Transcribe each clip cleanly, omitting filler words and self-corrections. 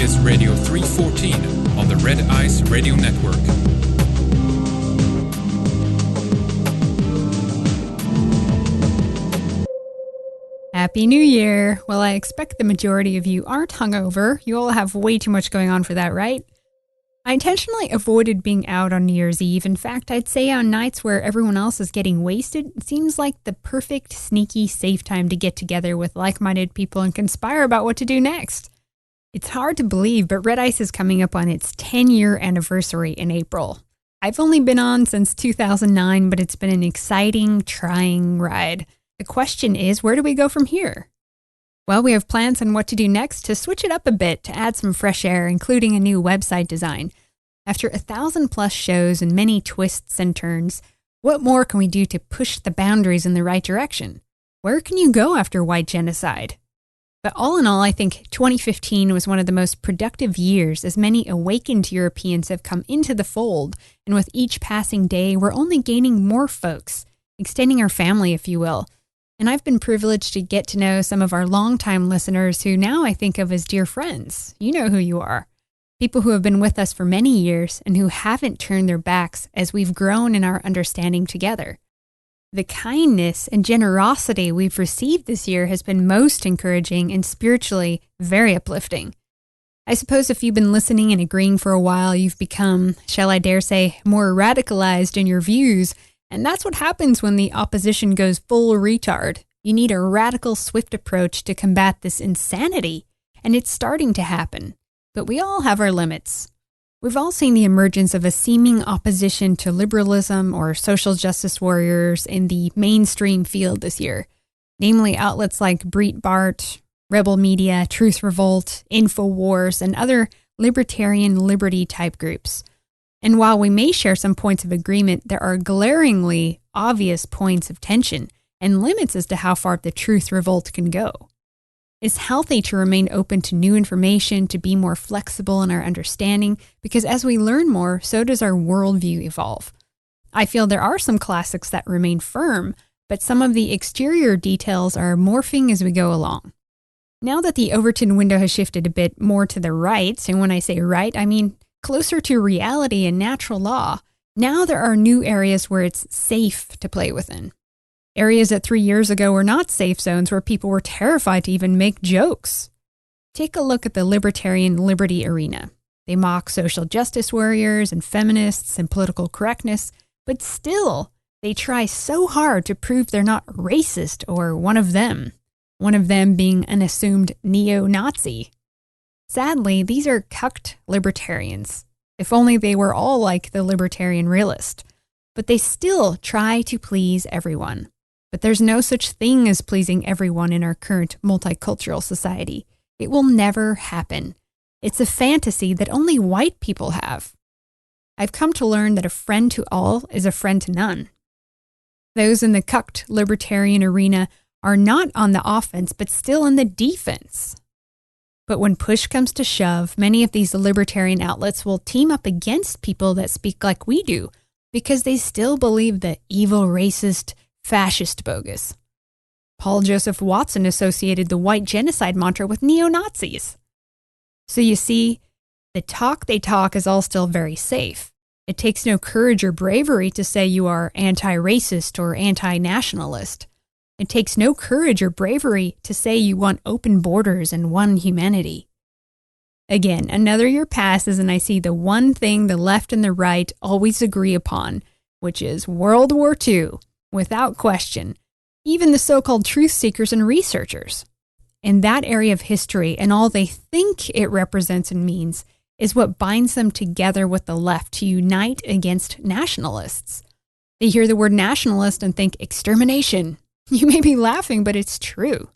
is Radio 314 on the Red Ice Radio Network. Happy New Year! Well, I expect the majority of you aren't hungover. You all have way too much going on for that, right? I intentionally avoided being out on New Year's Eve. In fact, I'd say on nights where everyone else is getting wasted, it seems like the perfect, sneaky, safe time to get together with like-minded people and conspire about what to do next. It's hard to believe, but Red Ice is coming up on its 10-year anniversary in April. I've only been on since 2009, but it's been an exciting, trying ride. The question is, where do we go from here? Well, we have plans on what to do next to switch it up a bit, to add some fresh air, including a new website design. After 1,000+ shows and many twists and turns, what more can we do to push the boundaries in the right direction? Where can you go after white genocide? But all in all, I think 2015 was one of the most productive years as many awakened Europeans have come into the fold, and with each passing day, we're only gaining more folks, extending our family, if you will. And I've been privileged to get to know some of our longtime listeners who now I think of as dear friends. You know who you are. People who have been with us for many years and who haven't turned their backs as we've grown in our understanding together. The kindness and generosity we've received this year has been most encouraging and spiritually very uplifting. I suppose if you've been listening and agreeing for a while, you've become, shall I dare say, more radicalized in your views. And that's what happens when the opposition goes full retard. You need a radical, swift approach to combat this insanity. And it's starting to happen. But we all have our limits. We've all seen the emergence of a seeming opposition to liberalism or social justice warriors in the mainstream field this year. Namely outlets like Breitbart, Rebel Media, Truth Revolt, InfoWars, and other libertarian liberty-type groups. And while we may share some points of agreement, there are glaringly obvious points of tension and limits as to how far the truth revolt can go. It's healthy to remain open to new information, to be more flexible in our understanding, because as we learn more, so does our worldview evolve. I feel there are some classics that remain firm, but some of the exterior details are morphing as we go along. Now that the Overton window has shifted a bit more to the right, and when I say right, I mean closer to reality and natural law, now there are new areas where it's safe to play within. Areas that 3 years ago were not safe zones where people were terrified to even make jokes. Take a look at the libertarian liberty arena. They mock social justice warriors and feminists and political correctness, but still, they try so hard to prove they're not racist or one of them being an assumed neo-Nazi. Sadly, these are cucked libertarians. If only they were all like the libertarian realist. But they still try to please everyone. But there's no such thing as pleasing everyone in our current multicultural society. It will never happen. It's a fantasy that only white people have. I've come to learn that a friend to all is a friend to none. Those in the cucked libertarian arena are not on the offense, but still in the defense. But when push comes to shove, many of these libertarian outlets will team up against people that speak like we do, because they still believe the evil, racist, fascist bogus. Paul Joseph Watson associated the white genocide mantra with neo-Nazis. So you see, the talk they talk is all still very safe. It takes no courage or bravery to say you are anti-racist or anti-nationalist. It takes no courage or bravery to say you want open borders and one humanity. Again, another year passes and I see the one thing the left and the right always agree upon, which is World War II, without question, even the so-called truth seekers and researchers. And that area of history and all they think it represents and means is what binds them together with the left to unite against nationalists. They hear the word nationalist and think extermination. You may be laughing, but it's true.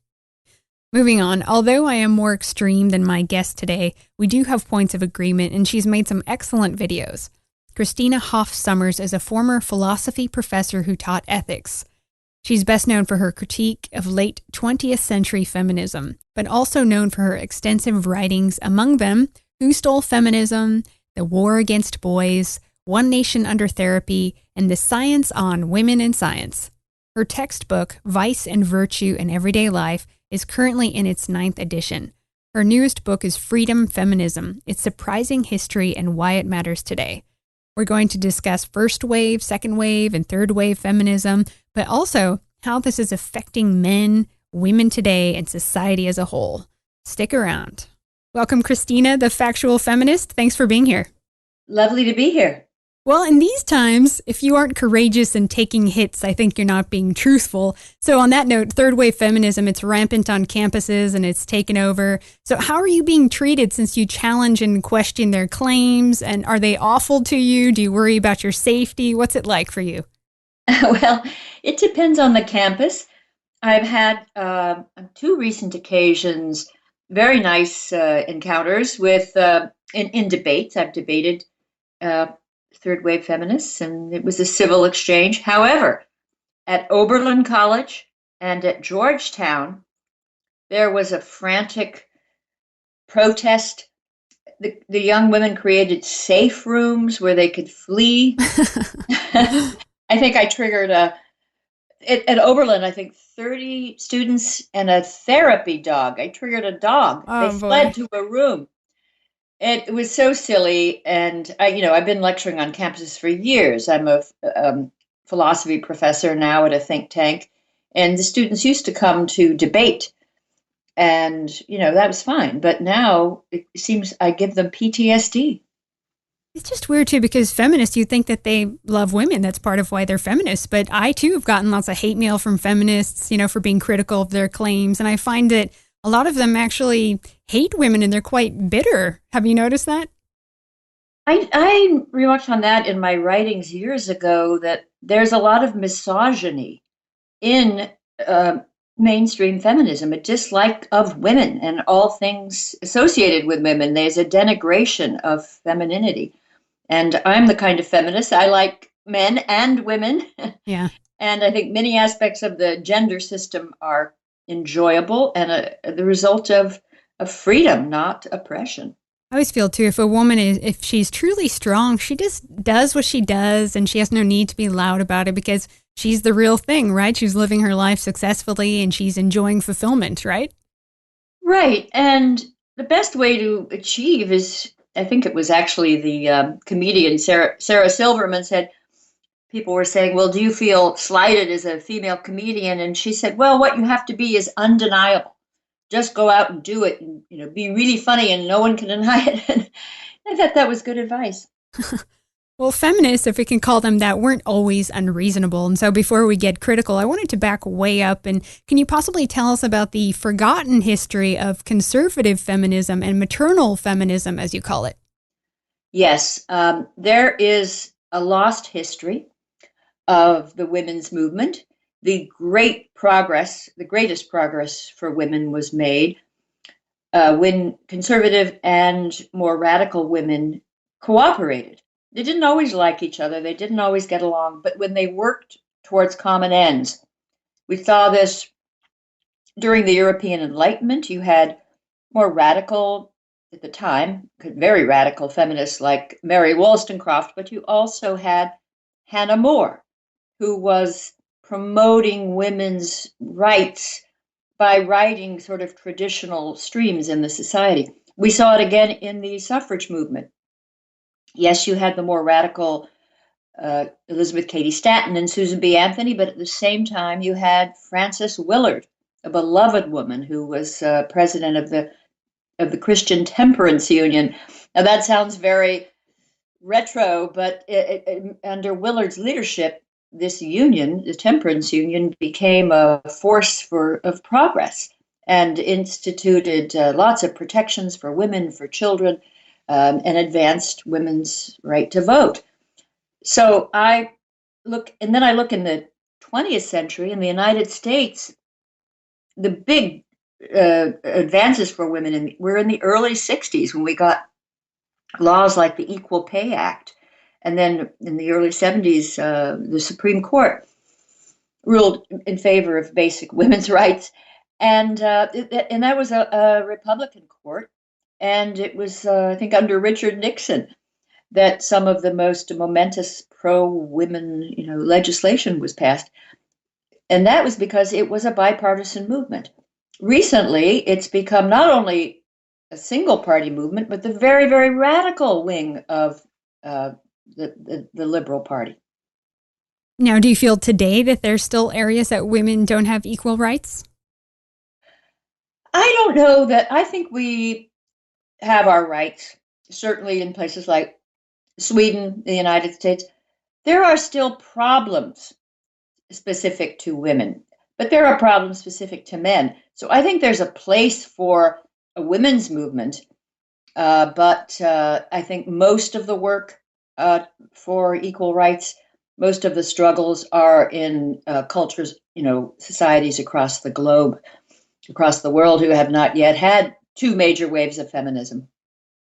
Moving on, although I am more extreme than my guest today, we do have points of agreement and she's made some excellent videos. Christina Hoff Sommers is a former philosophy professor who taught ethics. She's best known for her critique of late 20th century feminism, but also known for her extensive writings, among them Who Stole Feminism, The War Against Boys, One Nation Under Therapy, and The Science on Women in Science. Her textbook, Vice and Virtue in Everyday Life, is currently in its 9th edition. Her newest book is Freedom Feminism, Its Surprising History and Why It Matters Today. We're going to discuss first wave, second wave, and third wave feminism, but also how this is affecting men, women today, and society as a whole. Stick around. Welcome, Christina, the factual feminist. Thanks for being here. Lovely to be here. Well, in these times, if you aren't courageous and taking hits, I think you're not being truthful. So on that note, third wave feminism, it's rampant on campuses and it's taken over. So how are you being treated since you challenge and question their claims? And are they awful to you? Do you worry about your safety? What's it like for you? Well, it depends on the campus. I've had on two recent occasions very nice encounters with in debates. I've debated third wave feminists, and it was a civil exchange. However, at Oberlin College and at Georgetown, there was a frantic protest. The young women created safe rooms where they could flee. I think I triggered at Oberlin, I think 30 students and a therapy dog. I triggered a dog. Oh, they boy. fled to a room. It was so silly, and I've been lecturing on campuses for years. I'm a philosophy professor now at a think tank, and the students used to come to debate, and that was fine. But now it seems I give them PTSD. It's just weird, too, because feminists, you think that they love women. That's part of why they're feminists. But I, too, have gotten lots of hate mail from feminists, for being critical of their claims. And I find that a lot of them actually hate women and they're quite bitter. Have you noticed that? I remarked on that in my writings years ago, that there's a lot of misogyny in mainstream feminism, a dislike of women and all things associated with women. There's a denigration of femininity. And I'm the kind of feminist, I like men and women. Yeah. And I think many aspects of the gender system are enjoyable and the result of freedom, not oppression. I always feel, too, if a woman if she's truly strong, she just does what she does and she has no need to be loud about it because she's the real thing, right? She's living her life successfully and she's enjoying fulfillment, right? Right. And the best way to achieve is, I think it was actually the comedian Sarah Silverman said, people were saying, well, do you feel slighted as a female comedian? And she said, well, what you have to be is undeniable. Just go out and do it and, be really funny and no one can deny it. And I thought that was good advice. Well, feminists, if we can call them that, weren't always unreasonable. And so before we get critical, I wanted to back way up. And can you possibly tell us about the forgotten history of conservative feminism and maternal feminism, as you call it? Yes, there is a lost history of the women's movement. The greatest progress for women was made when conservative and more radical women cooperated. They didn't always like each other. They didn't always get along. But when they worked towards common ends, we saw this during the European Enlightenment. You had more radical, at the time, very radical feminists like Mary Wollstonecraft, but you also had Hannah More, who was promoting women's rights by writing sort of traditional streams in the society. We saw it again in the suffrage movement. Yes, you had the more radical Elizabeth Cady Stanton and Susan B. Anthony, but at the same time you had Frances Willard, a beloved woman who was president of the Christian Temperance Union. Now that sounds very retro, but under Willard's leadership, this union, the Temperance Union, became a force of progress and instituted lots of protections for women, for children, and advanced women's right to vote. So I look in the 20th century in the United States, the big advances for women were in the early 60s when we got laws like the Equal Pay Act. And then in the early 70s, the Supreme Court ruled in favor of basic women's rights. And that was a Republican court. And it was, I think, under Richard Nixon that some of the most momentous pro-women, legislation was passed. And that was because it was a bipartisan movement. Recently, it's become not only a single party movement, but the very, very radical wing of uh, the Liberal Party. Now, do you feel today that there's still areas that women don't have equal rights? I don't know that. I think we have our rights, certainly in places like Sweden, the United States. There are still problems specific to women, but there are problems specific to men. So I think there's a place for a women's movement, but I think most of the work for equal rights, most of the struggles are in cultures, societies across the globe, across the world, who have not yet had two major waves of feminism.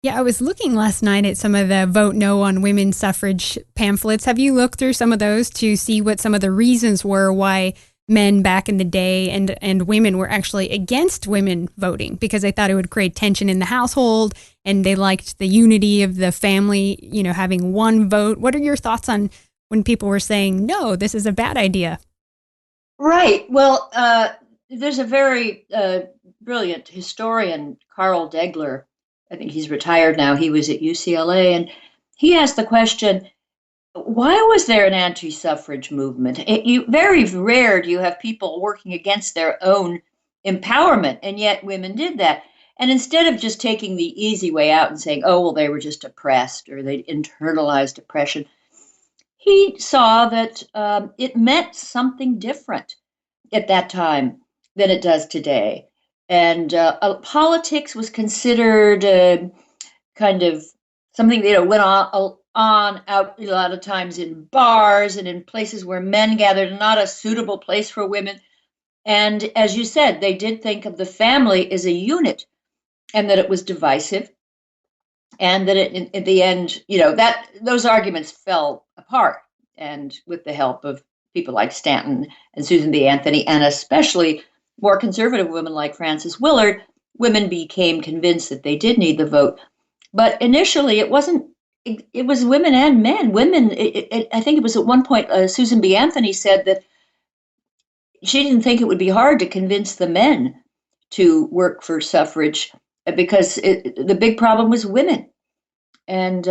Yeah, I was looking last night at some of the Vote No on women's suffrage pamphlets. Have you looked through some of those to see what some of the reasons were why men back in the day and women were actually against women voting? Because they thought it would create tension in the household and they liked the unity of the family, having one vote. What are your thoughts on when people were saying, no, this is a bad idea? Right. Well, there's a very brilliant historian, Carl Degler. I think he's retired now. He was at UCLA, and he asked the question, why was there an anti-suffrage movement? Very rare do you have people working against their own empowerment, and yet women did that. And instead of just taking the easy way out and saying, oh, well, they were just oppressed or they internalized oppression, he saw that it meant something different at that time than it does today. And politics was considered kind of something that went on out a lot of times in bars and in places where men gathered, not a suitable place for women. And as you said, they did think of the family as a unit and that it was divisive, and that at the end, that those arguments fell apart. And with the help of people like Stanton and Susan B. Anthony, and especially more conservative women like Frances Willard, women became convinced that they did need the vote. But initially, it wasn't. It was women and men. Women. I think it was at one point Susan B. Anthony said that she didn't think it would be hard to convince the men to work for suffrage because the big problem was women, and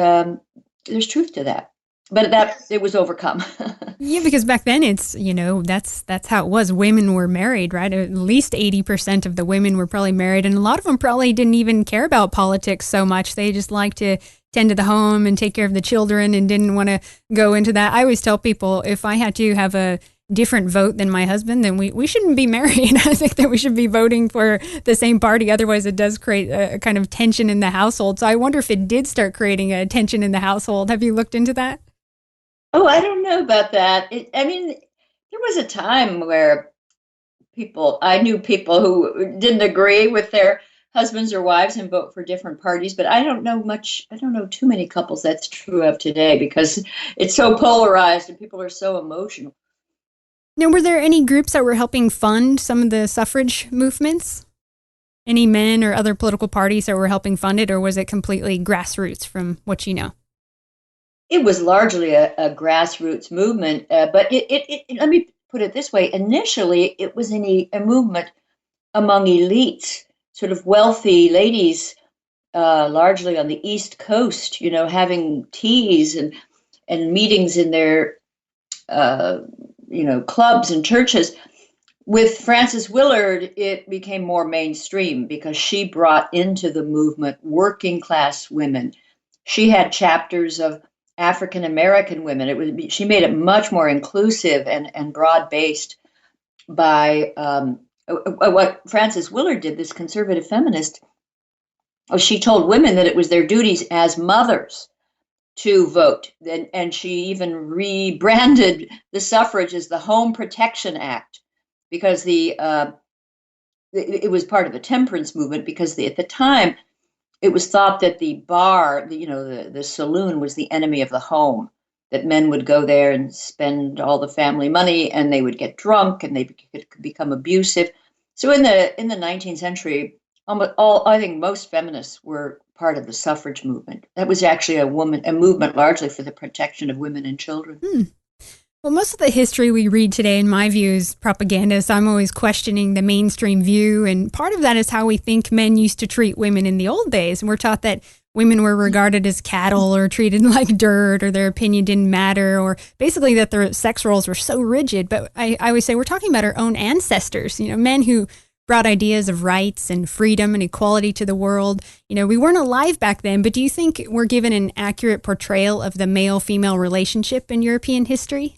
there's truth to that. But that it was overcome. Yeah, because back then it's, that's how it was. Women were married, right? At least 80% of the women were probably married. And a lot of them probably didn't even care about politics so much. They just liked to tend to the home and take care of the children and didn't want to go into that. I always tell people if I had to have a different vote than my husband, then we shouldn't be married. I think that we should be voting for the same party. Otherwise, it does create a kind of tension in the household. So I wonder if it did start creating a tension in the household. Have you looked into that? Oh, I don't know about that. I mean, there was a time where I knew people who didn't agree with their husbands or wives and vote for different parties, but I don't know much. I don't know too many couples that's true of today because it's so polarized and people are so emotional. Now, were there any groups that were helping fund some of the suffrage movements? Any men or other political parties that were helping fund it, or was it completely grassroots from what you know? It was largely a grassroots movement, but let me put it this way. Initially, it was a movement among elites, sort of wealthy ladies, largely on the East Coast, having teas and meetings in their, clubs and churches. With Frances Willard, it became more mainstream because she brought into the movement working class women. She had chapters of African American women. She made it much more inclusive and broad based by what Frances Willard did. This conservative feminist, she told women that it was their duties as mothers to vote, and she even rebranded the suffrage as the Home Protection Act because it was part of the temperance movement because at the time it was thought that the bar, the saloon was the enemy of the home, that men would go there and spend all the family money and they would get drunk and they could become abusive. So in the 19th century, I think most feminists were part of the suffrage movement. That was actually a movement largely for the protection of women and children. Well, most of the history we read today, in my view, is propaganda. So I'm always questioning the mainstream view. And part of that is how we think men used to treat women in the old days. And we're taught that women were regarded as cattle or treated like dirt, or their opinion didn't matter, or basically that their sex roles were so rigid. But I always say we're talking about our own ancestors, men who brought ideas of rights and freedom and equality to the world. We weren't alive back then, but do you think we're given an accurate portrayal of the male-female relationship in European history?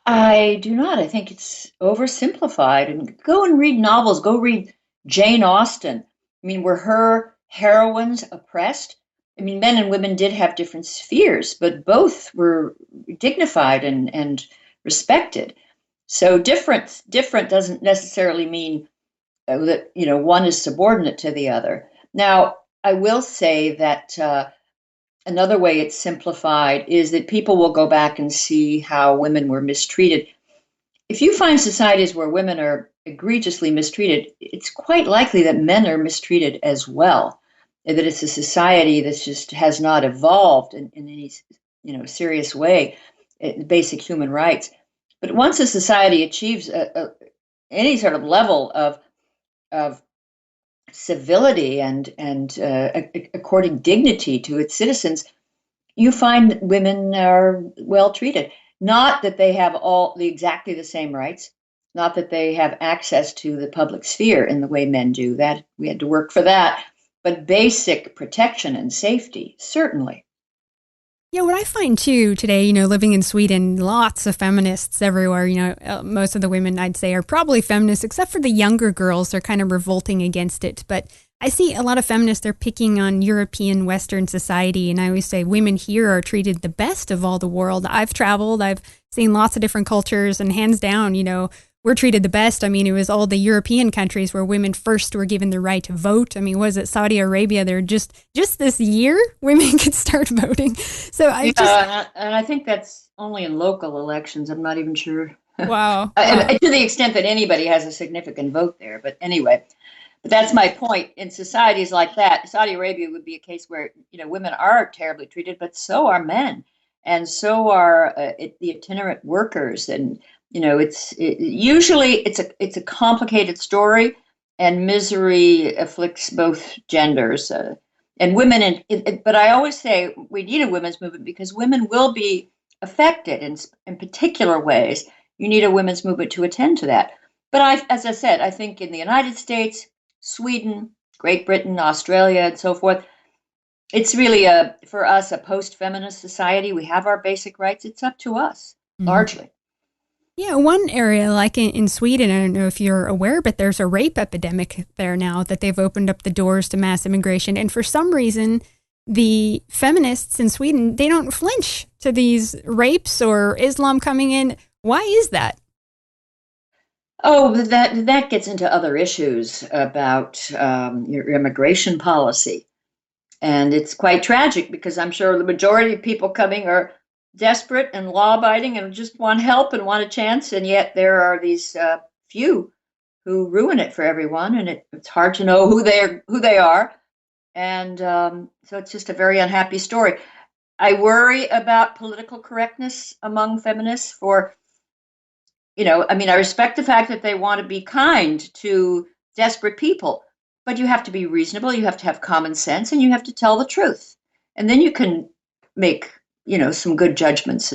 I do not. I think it's oversimplified. And go and read novels. Go read Jane Austen. I mean, were her heroines oppressed? I mean, men and women did have different spheres, but both were dignified and respected. So different doesn't necessarily mean that one is subordinate to the other. Now, I will say that another way it's simplified is that people will go back and see how women were mistreated. If you find societies where women are egregiously mistreated, it's quite likely that men are mistreated as well, and that it's a society that just has not evolved in any serious way, basic human rights. But once a society achieves any sort of level of civility and according dignity to its citizens, you find women are well treated. Not that they have exactly the same rights, not that they have access to the public sphere in the way men do. That we had to work for that, but basic protection and safety, certainly. Yeah, what I find too today, living in Sweden, lots of feminists everywhere. Most of the women I'd say are probably feminists, except for the younger girls. They're kind of revolting against it. But I see a lot of feminists, they're picking on European Western society. And I always say women here are treated the best of all the world. I've traveled, I've seen lots of different cultures, and hands down, we're treated the best. I mean, it was all the European countries where women first were given the right to vote. I mean, was it Saudi Arabia? They're just this year, women could start voting. So and I think that's only in local elections. I'm not even sure. Wow. To the extent that anybody has a significant vote there. But anyway, but that's my point. In societies like that, Saudi Arabia would be a case where women are terribly treated, but so are men, and so are the itinerant workers. And usually it's a complicated story, and misery afflicts both genders and women. But I always say we need a women's movement because women will be affected in particular ways. You need a women's movement to attend to that. But as I said, I think in the United States, Sweden, Great Britain, Australia, and so forth, it's really for us a post-feminist society. We have our basic rights. It's up to us largely. Yeah, one area like in Sweden, I don't know if you're aware, but there's a rape epidemic there now that they've opened up the doors to mass immigration. And for some reason, the feminists in Sweden, they don't flinch to these rapes or Islam coming in. Why is that? Oh, that gets into other issues about your immigration policy. And it's quite tragic because I'm sure the majority of people coming are desperate and law-abiding and just want help and want a chance, and yet there are these few who ruin it for everyone, and it's hard to know who they are, and so it's just a very unhappy story. I worry about political correctness among feminists I respect the fact that they want to be kind to desperate people, but you have to be reasonable, you have to have common sense, and you have to tell the truth, and then you can make some good judgments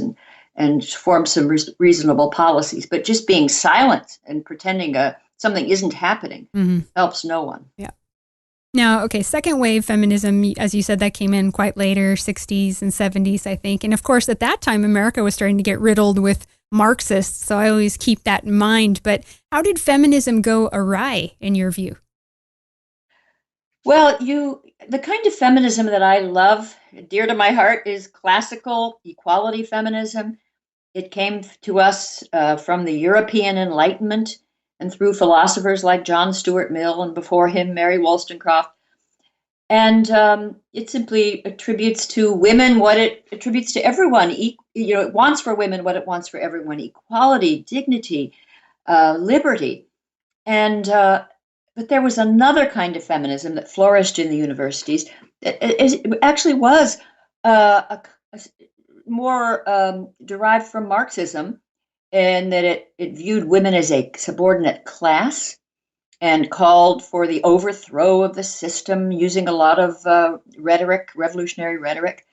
and form some reasonable policies. But just being silent and pretending something isn't happening helps no one. Yeah. Now, okay, second wave feminism, as you said, that came in quite later, 60s and 70s, I think. And of course, at that time, America was starting to get riddled with Marxists. So I always keep that in mind. But how did feminism go awry, in your view? Well, the kind of feminism that I love, dear to my heart, is classical equality feminism. It came to us from the European Enlightenment and through philosophers like John Stuart Mill and before him, Mary Wollstonecraft. And it simply attributes to women what it attributes to everyone. It wants for women what it wants for everyone: equality, dignity, liberty. And but there was another kind of feminism that flourished in the universities. It actually was more derived from Marxism, in that it viewed women as a subordinate class and called for the overthrow of the system using a lot of rhetoric, revolutionary rhetoric.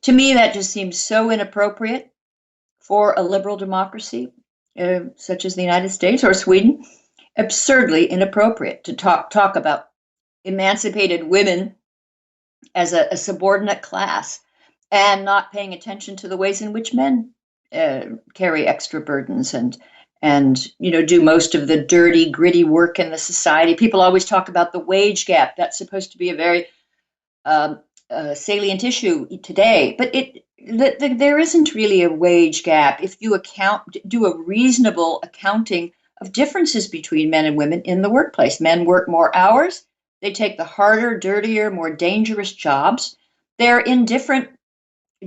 To me, that just seems so inappropriate for a liberal democracy such as the United States or Sweden. Absurdly inappropriate to talk about emancipated women as a subordinate class and not paying attention to the ways in which men carry extra burdens and do most of the dirty, gritty work in the society. People always talk about the wage gap. That's supposed to be a very salient issue today, but there isn't really a wage gap if you do a reasonable accounting of differences between men and women in the workplace. Men work more hours. They take the harder, dirtier, more dangerous jobs. They're in different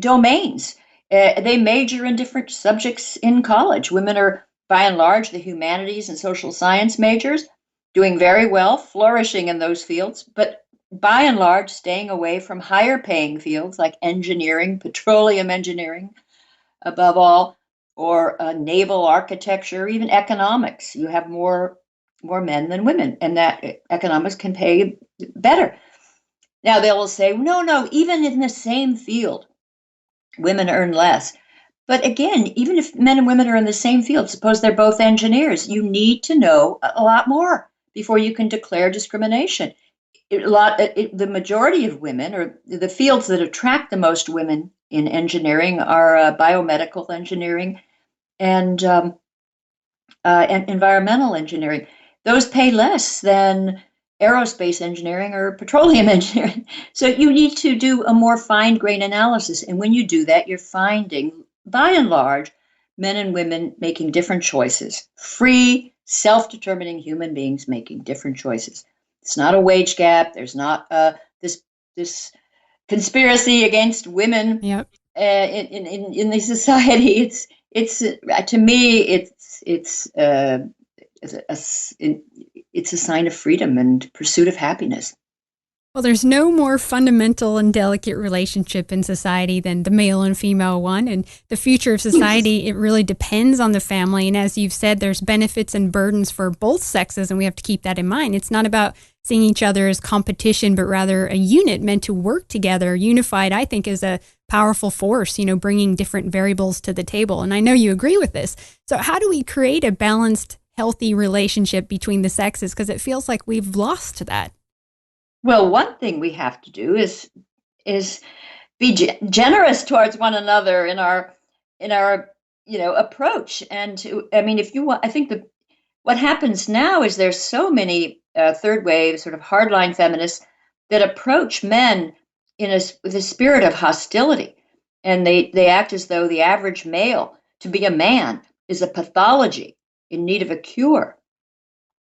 domains. They major in different subjects in college. Women are, by and large, the humanities and social science majors, doing very well, flourishing in those fields, but by and large, staying away from higher paying fields like engineering, petroleum engineering, above all, or naval architecture, even economics. You have more men than women, and that economics can pay better. Now they will say, no, even in the same field, women earn less. But again, even if men and women are in the same field, suppose they're both engineers, you need to know a lot more before you can declare discrimination. The majority of women, or the fields that attract the most women in engineering, are biomedical engineering and environmental engineering. Those pay less than aerospace engineering or petroleum engineering. So you need to do a more fine-grained analysis. And when you do that, you're finding, by and large, men and women making different choices. Free, self-determining human beings making different choices. It's not a wage gap. There's not this conspiracy against women. Yep. In the society. It's to me it's a sign of freedom and pursuit of happiness. Well, there's no more fundamental and delicate relationship in society than the male and female one. And the future of society, it really depends on the family. And as you've said, there's benefits and burdens for both sexes, and we have to keep that in mind. It's not about seeing each other as competition, but rather a unit meant to work together. Unified, I think, is a powerful force, bringing different variables to the table. And I know you agree with this. So how do we create a balanced, healthy relationship between the sexes? Because it feels like we've lost that. Well, one thing we have to do is be generous towards one another in our approach. And if you want, I think what happens now is there's so many third wave sort of hardline feminists that approach men with a spirit of hostility, and they act as though the average male, to be a man, is a pathology in need of a cure.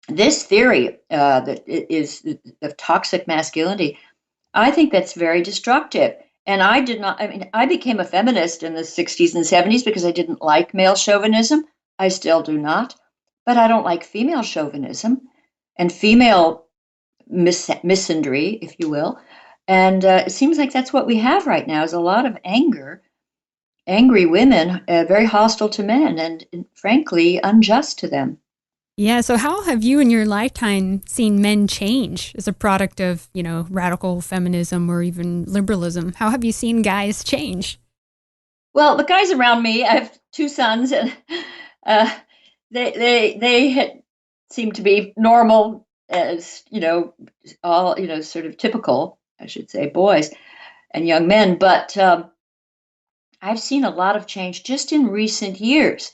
This theory that is of toxic masculinity, I think that's very destructive. And I became a feminist in the 60s and 70s because I didn't like male chauvinism. I still do not. But I don't like female chauvinism and female misandry, if you will. And it seems like that's what we have right now, is a lot of angry women, very hostile to men and frankly, unjust to them. Yeah. So how have you in your lifetime seen men change as a product of, radical feminism or even liberalism? How have you seen guys change? Well, the guys around me, I have two sons, and they seem to be normal, as all sort of typical, I should say, boys and young men. But I've seen a lot of change just in recent years,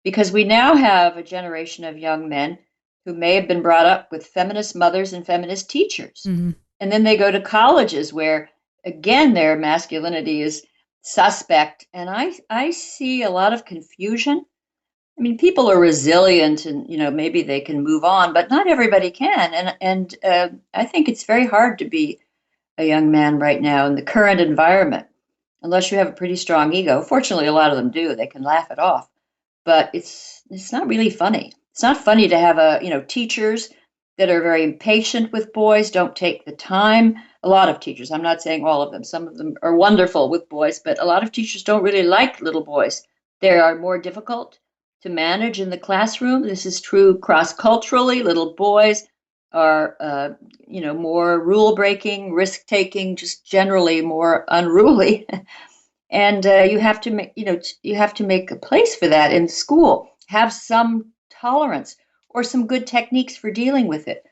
because we now have a generation of young men who may have been brought up with feminist mothers and feminist teachers. Mm-hmm. And then they go to colleges where, again, their masculinity is suspect. And I see a lot of confusion. I mean, people are resilient and, maybe they can move on, but not everybody can. And I think it's very hard to be a young man right now in the current environment, unless you have a pretty strong ego. Fortunately, a lot of them do. They can laugh it off. But it's not really funny. It's not funny to have teachers that are very impatient with boys, don't take the time. A lot of teachers, I'm not saying all of them, some of them are wonderful with boys, but a lot of teachers don't really like little boys. They are more difficult to manage in the classroom. This is true cross-culturally. Little boys are, more rule-breaking, risk-taking, just generally more unruly. And you have to make, you have to make a place for that in school. Have some tolerance or some good techniques for dealing with it.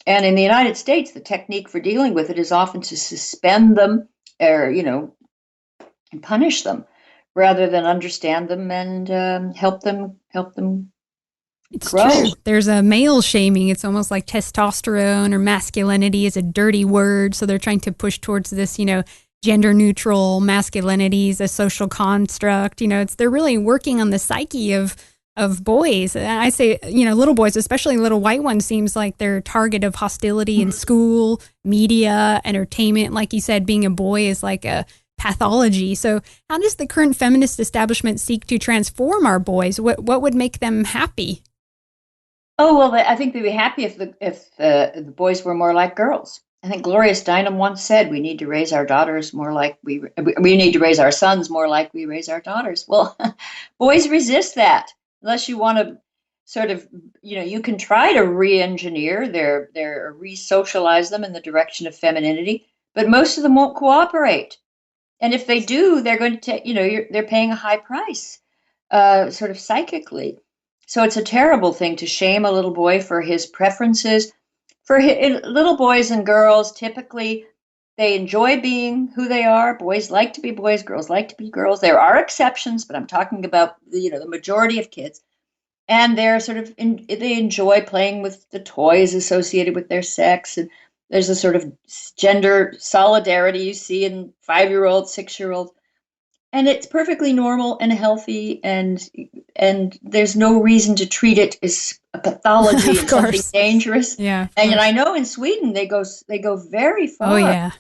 And in the United States, the technique for dealing with it is often to suspend them or, and punish them rather than understand them and help them It's grow. true. There's a male shaming. It's almost like testosterone or masculinity is a dirty word. So they're trying to push towards this, gender neutral masculinity is a social construct. They're really working on the psyche of boys. And I say, little boys, especially little white ones, seems like they're target of hostility in school, media, entertainment. Like you said, being a boy is like a pathology. So how does the current feminist establishment seek to transform our boys? What would make them happy? Oh, well, I think they'd be happy if the boys were more like girls. I think Gloria Steinem once said we need to raise our daughters more like we need to raise our sons more like we raise our daughters. Well, boys resist that unless you want to sort of, you can try to re-engineer their re-socialize them in the direction of femininity, but most of them won't cooperate. And if they do, they're going to take, they're paying a high price, sort of psychically. So it's a terrible thing to shame a little boy for his preferences. Little boys and girls, typically, they enjoy being who they are. Boys like to be boys, girls like to be girls. There are exceptions, but I'm talking about the majority of kids. And they're sort of they enjoy playing with the toys associated with their sex. And there's a sort of gender solidarity you see in 5-year-olds, 6-year-olds. And it's perfectly normal and healthy, and there's no reason to treat it as a pathology and something dangerous. Yeah. And I know in Sweden they go very far. Oh yeah.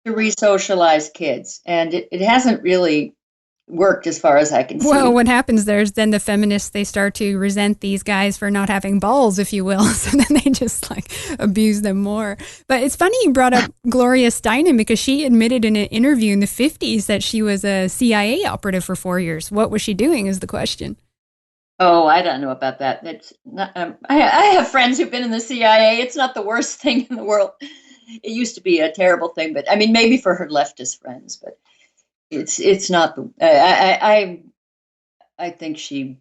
To re-socialize kids, and it hasn't really worked as far as I can see. Well, what happens there is then the feminists, they start to resent these guys for not having balls, if you will. So then they just abuse them more. But it's funny you brought up Gloria Steinem because she admitted in an interview in the 50s that she was a CIA operative for 4 years. What was she doing is the question. Oh, I don't know about that. That's not, I have friends who've been in the CIA. It's not the worst thing in the world. It used to be a terrible thing, but I mean, maybe for her leftist friends, but it's not the. I think she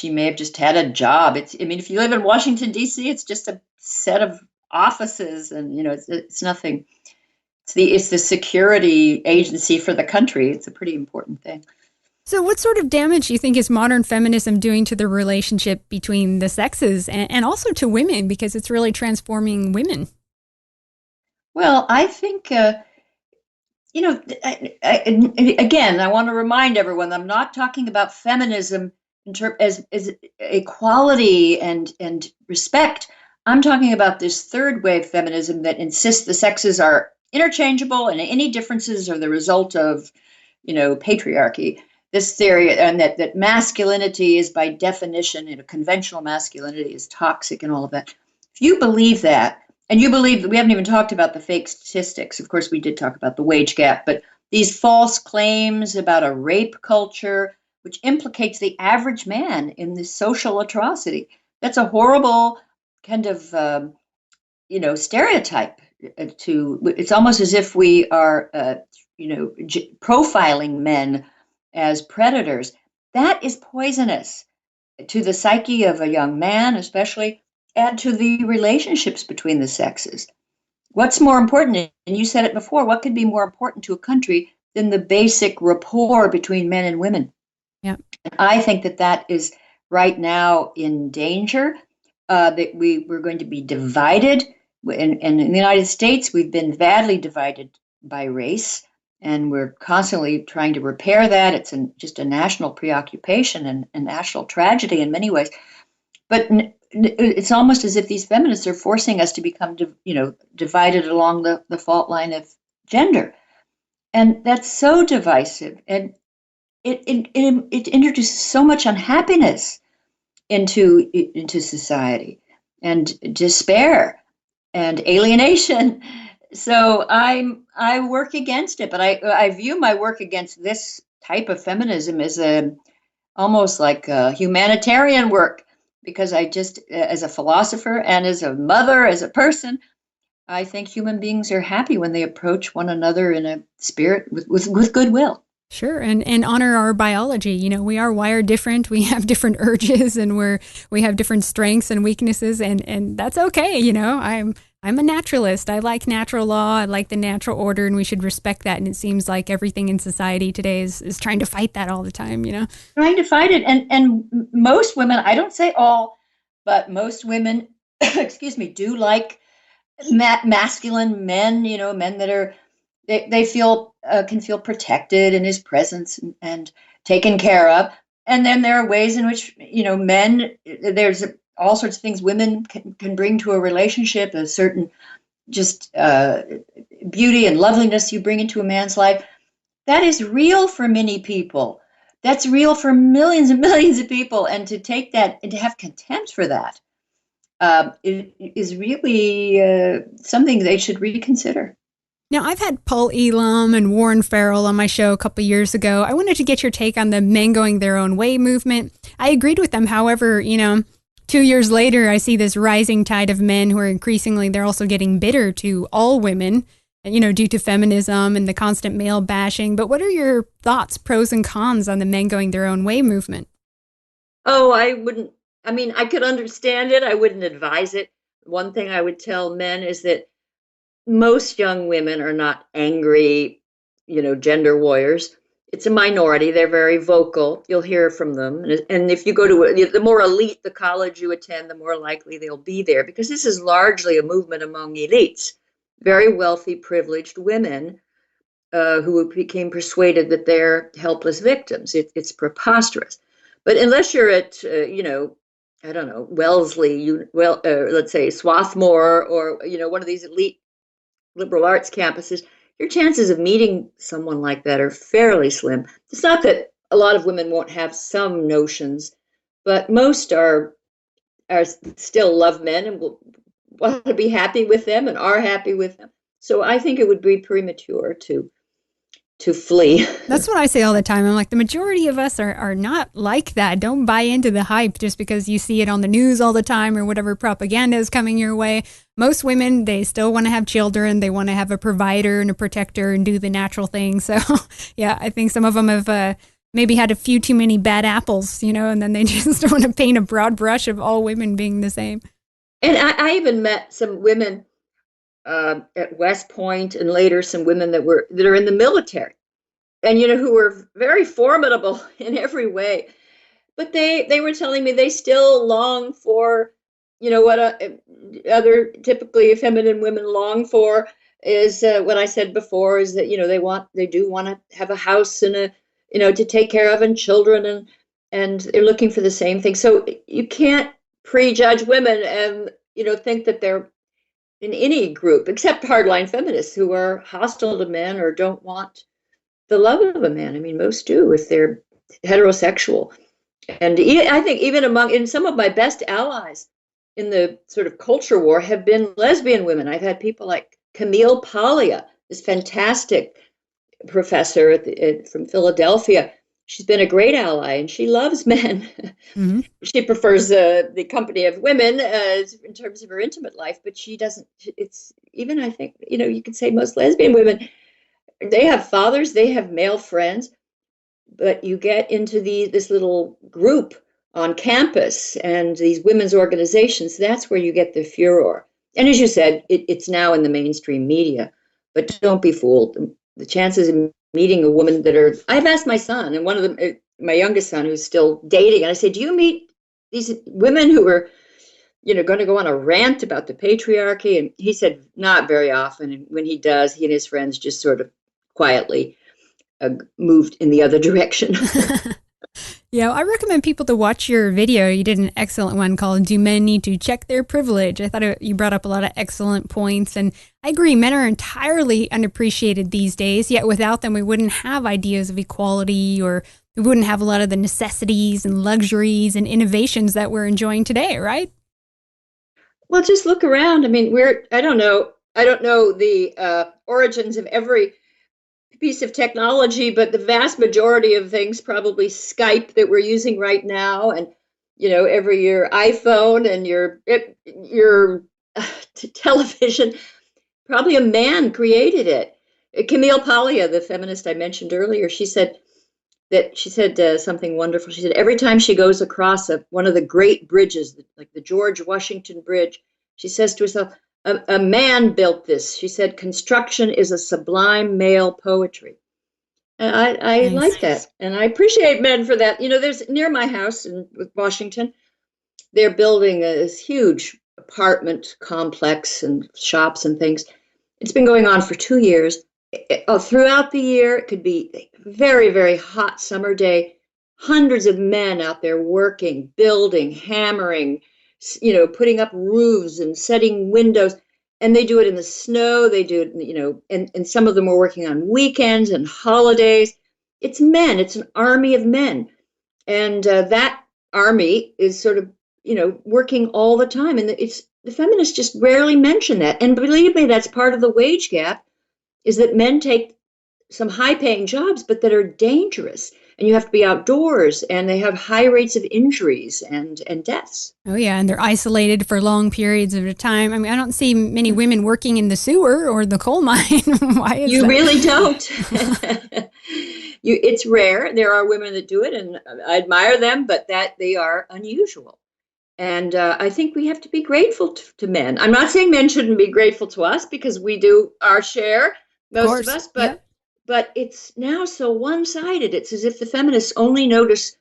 may have just had a job. If you live in Washington D.C., it's just a set of offices, and it's nothing. It's the security agency for the country. It's a pretty important thing. So what sort of damage do you think is modern feminism doing to the relationship between the sexes and also to women, because it's really transforming women? Well, I think, again, I want to remind everyone, I'm not talking about feminism as equality and respect. I'm talking about this third wave feminism that insists the sexes are interchangeable and any differences are the result of, patriarchy. This theory, and that masculinity is by definition, conventional masculinity is toxic and all of that. If you believe that, and you believe that, we haven't even talked about the fake statistics. Of course, we did talk about the wage gap, but these false claims about a rape culture, which implicates the average man in this social atrocity. That's a horrible kind of, stereotype. It's almost as if we are, profiling men as predators. That is poisonous to the psyche of a young man, especially, and to the relationships between the sexes. What's more important, and you said it before, what could be more important to a country than the basic rapport between men and women? Yeah. And I think that is right now in danger, that we're going to be divided. And in the United States, we've been badly divided by race, and we're constantly trying to repair that. It's just a national preoccupation and a national tragedy in many ways. But it's almost as if these feminists are forcing us to become, divided along the fault line of gender. And that's so divisive. And it introduces so much unhappiness into society and despair. and alienation. So I work against it, but I view my work against this type of feminism as a almost like a humanitarian work, because I just, as a philosopher and as a mother, as a person, I think human beings are happy when they approach one another in a spirit with goodwill. Sure, and honor our biology. You know, we are wired different. We have different urges, and we have different strengths and weaknesses, and that's okay. You know, I'm a naturalist. I like natural law. I like the natural order, and we should respect that. And it seems like everything in society today is trying to fight that all the time. You know, Trying to fight it, and most women, I don't say all, but most women, excuse me, do like masculine men. You know, men that are they feel can feel protected in his presence and taken care of. And then there are ways in which, you know, men, there's all sorts of things women can bring to a relationship, a certain just beauty and loveliness you bring into a man's life. That is real for many people. That's real for millions and millions of people. And to take that and to have contempt for that is really something they should reconsider. now I've had Paul Elam and Warren Farrell on my show a couple years ago. I wanted to get your take on the men going their own way movement. I agreed with them. However, you know, 2 years later, I see this rising tide of men who are increasingly, they're also getting bitter to all women, you know, due to feminism and the constant male bashing. But what are your thoughts, pros and cons on the men going their own way movement? Oh, I wouldn't. I mean, I could understand it. I wouldn't advise it. One thing I would tell men is that most young women are not angry, gender warriors. It's a minority. They're very vocal. You'll hear from them. And if you go to the more elite the college you attend, the more likely they'll be there, because this is largely a movement among elites, very wealthy, privileged women who became persuaded that they're helpless victims. It's preposterous. But unless you're at, I don't know, Wellesley, let's say Swarthmore, or, one of these elite liberal arts campuses, your chances of meeting someone like that are fairly slim. It's not that a lot of women won't have some notions, but most are still love men and will want to be happy with them and are happy with them. So I think it would be premature to flee. That's what I say all the time. I'm like, the majority of us are not like that. Don't buy into the hype just because you see it on the news all the time or whatever propaganda is coming your way. Most women, they still want to have children. They want to have a provider and a protector and do the natural thing. So, yeah, I think some of them have maybe had a few too many bad apples, and then they just want to paint a broad brush of all women being the same. And I even met some women at West Point, and later some women that are in the military, and who were very formidable in every way. But they were telling me they still long for, what other typically feminine women long for is what I said before, is that they do want to have a house and to take care of, and children, and they're looking for the same thing. So you can't prejudge women and think that they're in any group, except hardline feminists who are hostile to men or don't want the love of a man. I mean, most do if they're heterosexual. And I think even in some of my best allies in the sort of culture war have been lesbian women. I've had people like Camille Paglia, this fantastic professor from Philadelphia. She's been a great ally, and she loves men. Mm-hmm. She prefers the company of women in terms of her intimate life, but she doesn't. It's even, I think, you could say most lesbian women, they have fathers, they have male friends, but you get into this little group on campus and these women's organizations, that's where you get the furor. And as you said, it's now in the mainstream media, but don't be fooled. The chances of meeting a woman I've asked my son, and one of them, my youngest son, who's still dating, and I said, do you meet these women who are, going to go on a rant about the patriarchy? And he said, not very often. And when he does, he and his friends just sort of quietly moved in the other direction. Yeah, I recommend people to watch your video. You did an excellent one called "Do Men Need to Check Their Privilege?" I thought you brought up a lot of excellent points. And I agree, men are entirely unappreciated these days, yet without them, we wouldn't have ideas of equality, or we wouldn't have a lot of the necessities and luxuries and innovations that we're enjoying today, right? Well, just look around. I mean, I don't know the origins of every piece of technology, but the vast majority of things, probably Skype that we're using right now, and every your iPhone and your television, probably a man created it. Camille Paglia, the feminist I mentioned earlier, she said something wonderful. She said every time she goes across one of the great bridges, like the George Washington Bridge, she says to herself, a man built this. She said, construction is a sublime male poetry. And I Nice. like that. And I appreciate men for that. There's near my house in Washington, they're building this huge apartment complex and shops and things. It's been going on for 2 years. Throughout the year, it could be a very, very hot summer day, hundreds of men out there working, building, hammering, putting up roofs and setting windows. And they do it in the snow. They do it, and some of them are working on weekends and holidays. It's men. It's an army of men. And that army is sort of, working all the time. And the feminists just rarely mention that. And believe me, that's part of the wage gap, is that men take some high-paying jobs, but that are dangerous. And you have to be outdoors, and they have high rates of injuries and deaths. Oh, yeah, and they're isolated for long periods of time. I mean, I don't see many women working in the sewer or the coal mine. Why is You that? really don't. It's rare. There are women that do it, and I admire them, but that they are unusual. And I think we have to be grateful to men. I'm not saying men shouldn't be grateful to us, because we do our share, most of us, but it's now so one-sided. It's as if the feminists only notice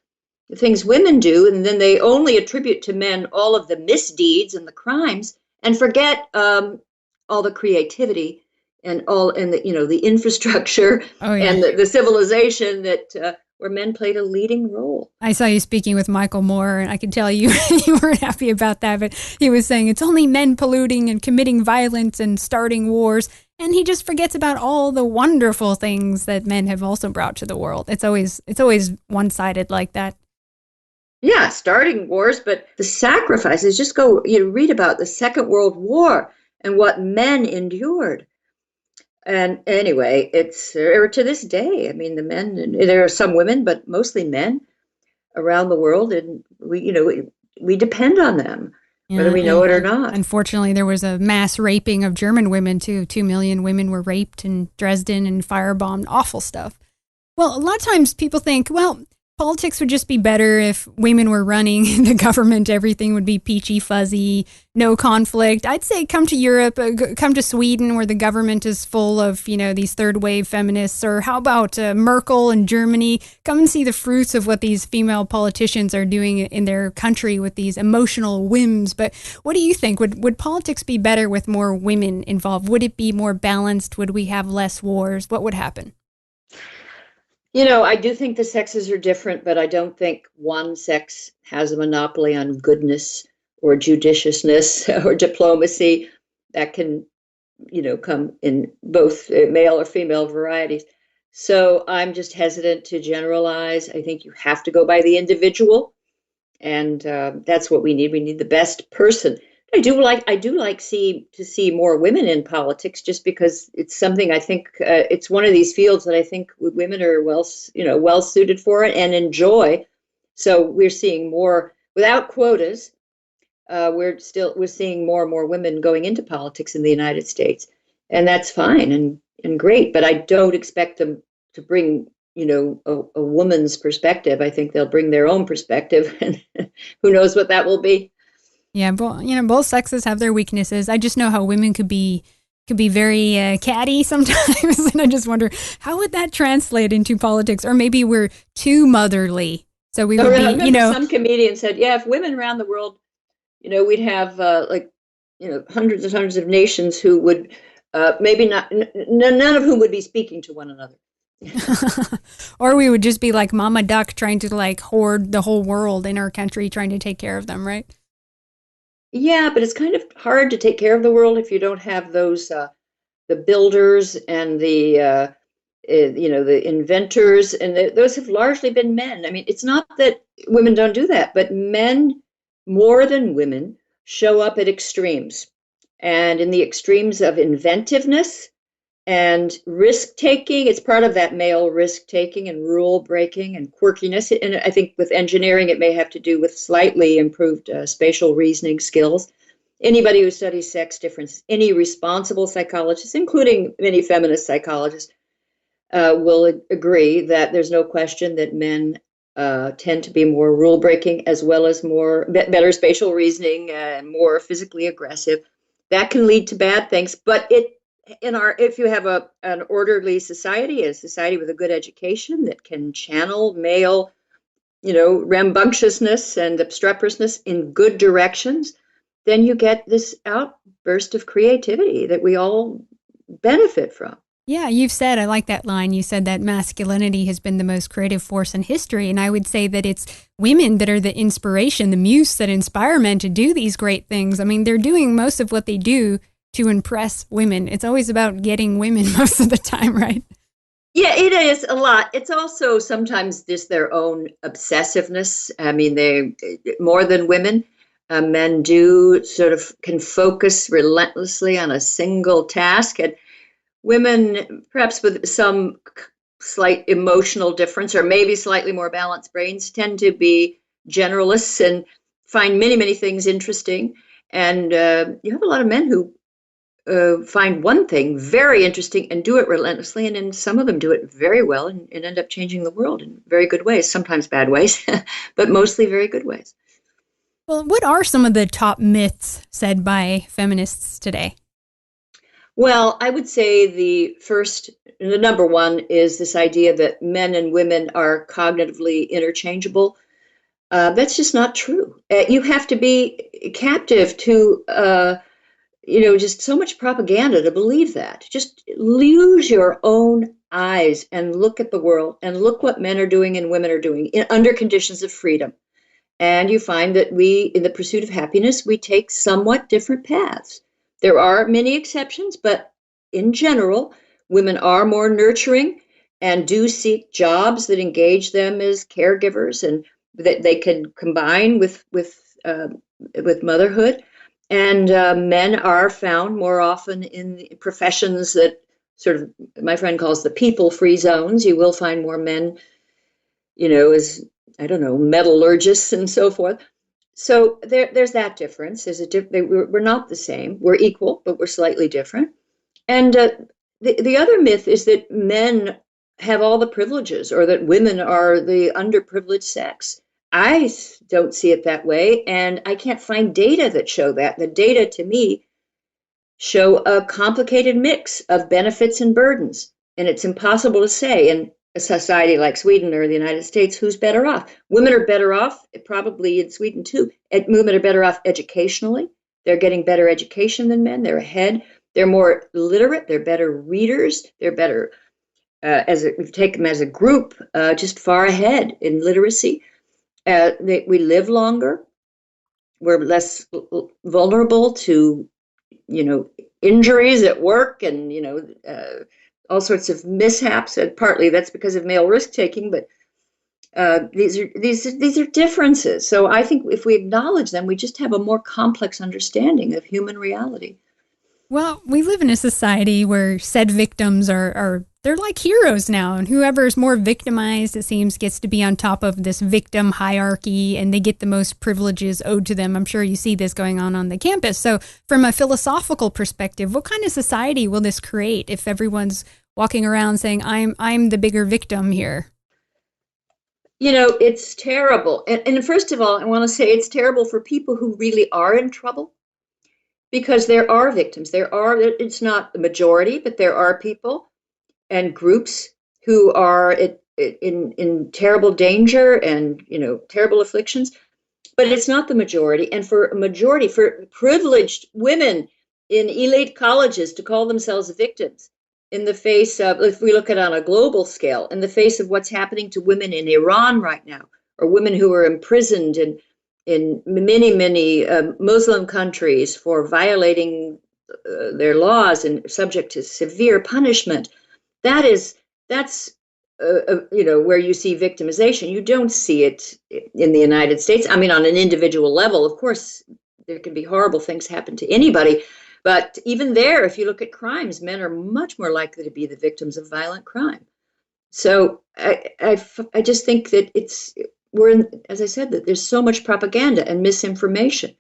the things women do, and then they only attribute to men all of the misdeeds and the crimes, and forget all the creativity and the infrastructure and the civilization that where men played a leading role. I saw you speaking with Michael Moore, and I could tell you weren't happy about that, but he was saying it's only men polluting and committing violence and starting wars, and he just forgets about all the wonderful things that men have also brought to the world. It's always one-sided like that. Yeah, starting wars, but the sacrifices, just go read about the Second World War and what men endured. And anyway, it's to this day. I mean, the men, there are some women, but mostly men around the world, and we depend on them, whether we know it or not. Unfortunately, there was a mass raping of German women too. 2 million women were raped in Dresden and firebombed. Awful stuff. Well, a lot of times people think, well, politics would just be better if women were running the government. Everything would be peachy fuzzy, no conflict. I'd say come to Europe, come to Sweden, where the government is full of, these third wave feminists. Or how about Merkel in Germany? Come and see the fruits of what these female politicians are doing in their country with these emotional whims. But what do you think? Would politics be better with more women involved? Would it be more balanced? Would we have less wars? What would happen? I do think the sexes are different, but I don't think one sex has a monopoly on goodness or judiciousness or diplomacy. That can, come in both male or female varieties. So I'm just hesitant to generalize. I think you have to go by the individual, and that's what we need. We need the best person. I do like to see more women in politics, just because it's something I think it's one of these fields that I think women are well suited for it and enjoy. So we're seeing more without quotas. We're seeing more and more women going into politics in the United States, and that's fine and great. But I don't expect them to bring a woman's perspective. I think they'll bring their own perspective, and who knows what that will be. Yeah, both sexes have their weaknesses. I just know how women could be very catty sometimes, and I just wonder how would that translate into politics, or maybe we're too motherly, so we would be. Some comedian said, "Yeah, if women around the world, we'd have hundreds and hundreds of nations who would maybe not, none of whom would be speaking to one another." Or we would just be like Mama Duck, trying to hoard the whole world in our country, trying to take care of them, right? Yeah, but it's kind of hard to take care of the world if you don't have those the builders and the inventors, and those have largely been men. I mean, it's not that women don't do that, but men more than women show up at extremes. And in the extremes of inventiveness and risk taking, it's part of that male risk taking and rule breaking and quirkiness. And I think with engineering, it may have to do with slightly improved spatial reasoning skills. Anybody who studies sex difference, any responsible psychologist, including many feminist psychologists, will agree that there's no question that men tend to be more rule breaking, as well as better spatial reasoning and more physically aggressive. That can lead to bad things, but if you have an orderly society, a society with a good education that can channel male, rambunctiousness and obstreperousness in good directions, then you get this outburst of creativity that we all benefit from. Yeah, I like that line. You said that masculinity has been the most creative force in history. And I would say that it's women that are the inspiration, the muse that inspire men to do these great things. I mean, they're doing most of what they do to impress women. It's always about getting women most of the time, right? Yeah, it is a lot. It's also sometimes just their own obsessiveness. I mean, they more than women. Men do sort of can focus relentlessly on a single task, and women, perhaps with some slight emotional difference or maybe slightly more balanced brains, tend to be generalists and find many, many things interesting. And you have a lot of men who find one thing very interesting and do it relentlessly, and then some of them do it very well and end up changing the world in very good ways, sometimes bad ways, but mostly very good ways. Well, what are some of the top myths said by feminists today? Well, I would say the number one is this idea that men and women are cognitively interchangeable. That's just not true. You have to be captive to, just so much propaganda to believe that. Just use your own eyes and look at the world and look what men are doing and women are doing under conditions of freedom. And you find that in the pursuit of happiness, we take somewhat different paths. There are many exceptions, but in general, women are more nurturing and do seek jobs that engage them as caregivers and that they can combine with motherhood. And men are found more often in the professions that sort of my friend calls the people-free zones. You will find more men, as metallurgists and so forth. So there's that difference. We're not the same. We're equal, but we're slightly different. And the other myth is that men have all the privileges or that women are the underprivileged sex. I don't see it that way, and I can't find data that show that. The data, to me, show a complicated mix of benefits and burdens, and it's impossible to say in a society like Sweden or the United States who's better off. Women are better off, probably in Sweden too. Women are better off educationally. They're getting better education than men. They're ahead. They're more literate. They're better readers. They're better, we take them as a group, just far ahead in literacy. We live longer. We're less vulnerable to, injuries at work and, all sorts of mishaps. And partly that's because of male risk taking, but these are differences. So I think if we acknowledge them, we just have a more complex understanding of human reality. Well, we live in a society where said victims they're like heroes now, and whoever is more victimized, it seems, gets to be on top of this victim hierarchy, and they get the most privileges owed to them. I'm sure you see this going on the campus. So from a philosophical perspective, what kind of society will this create if everyone's walking around saying, I'm the bigger victim here? It's terrible. And first of all, I want to say it's terrible for people who really are in trouble. Because there are victims. It's not the majority, but there are people and groups who are in terrible danger and, terrible afflictions, but it's not the majority. And for privileged women in elite colleges to call themselves victims in the face of, if we look at it on a global scale, in the face of what's happening to women in Iran right now, or women who are imprisoned in many, many Muslim countries for violating their laws and subject to severe punishment. That's where you see victimization. You don't see it in the United States. I mean, on an individual level, of course, there can be horrible things happen to anybody. But even there, if you look at crimes, men are much more likely to be the victims of violent crime. So I just think that as I said, that there's so much propaganda and misinformation.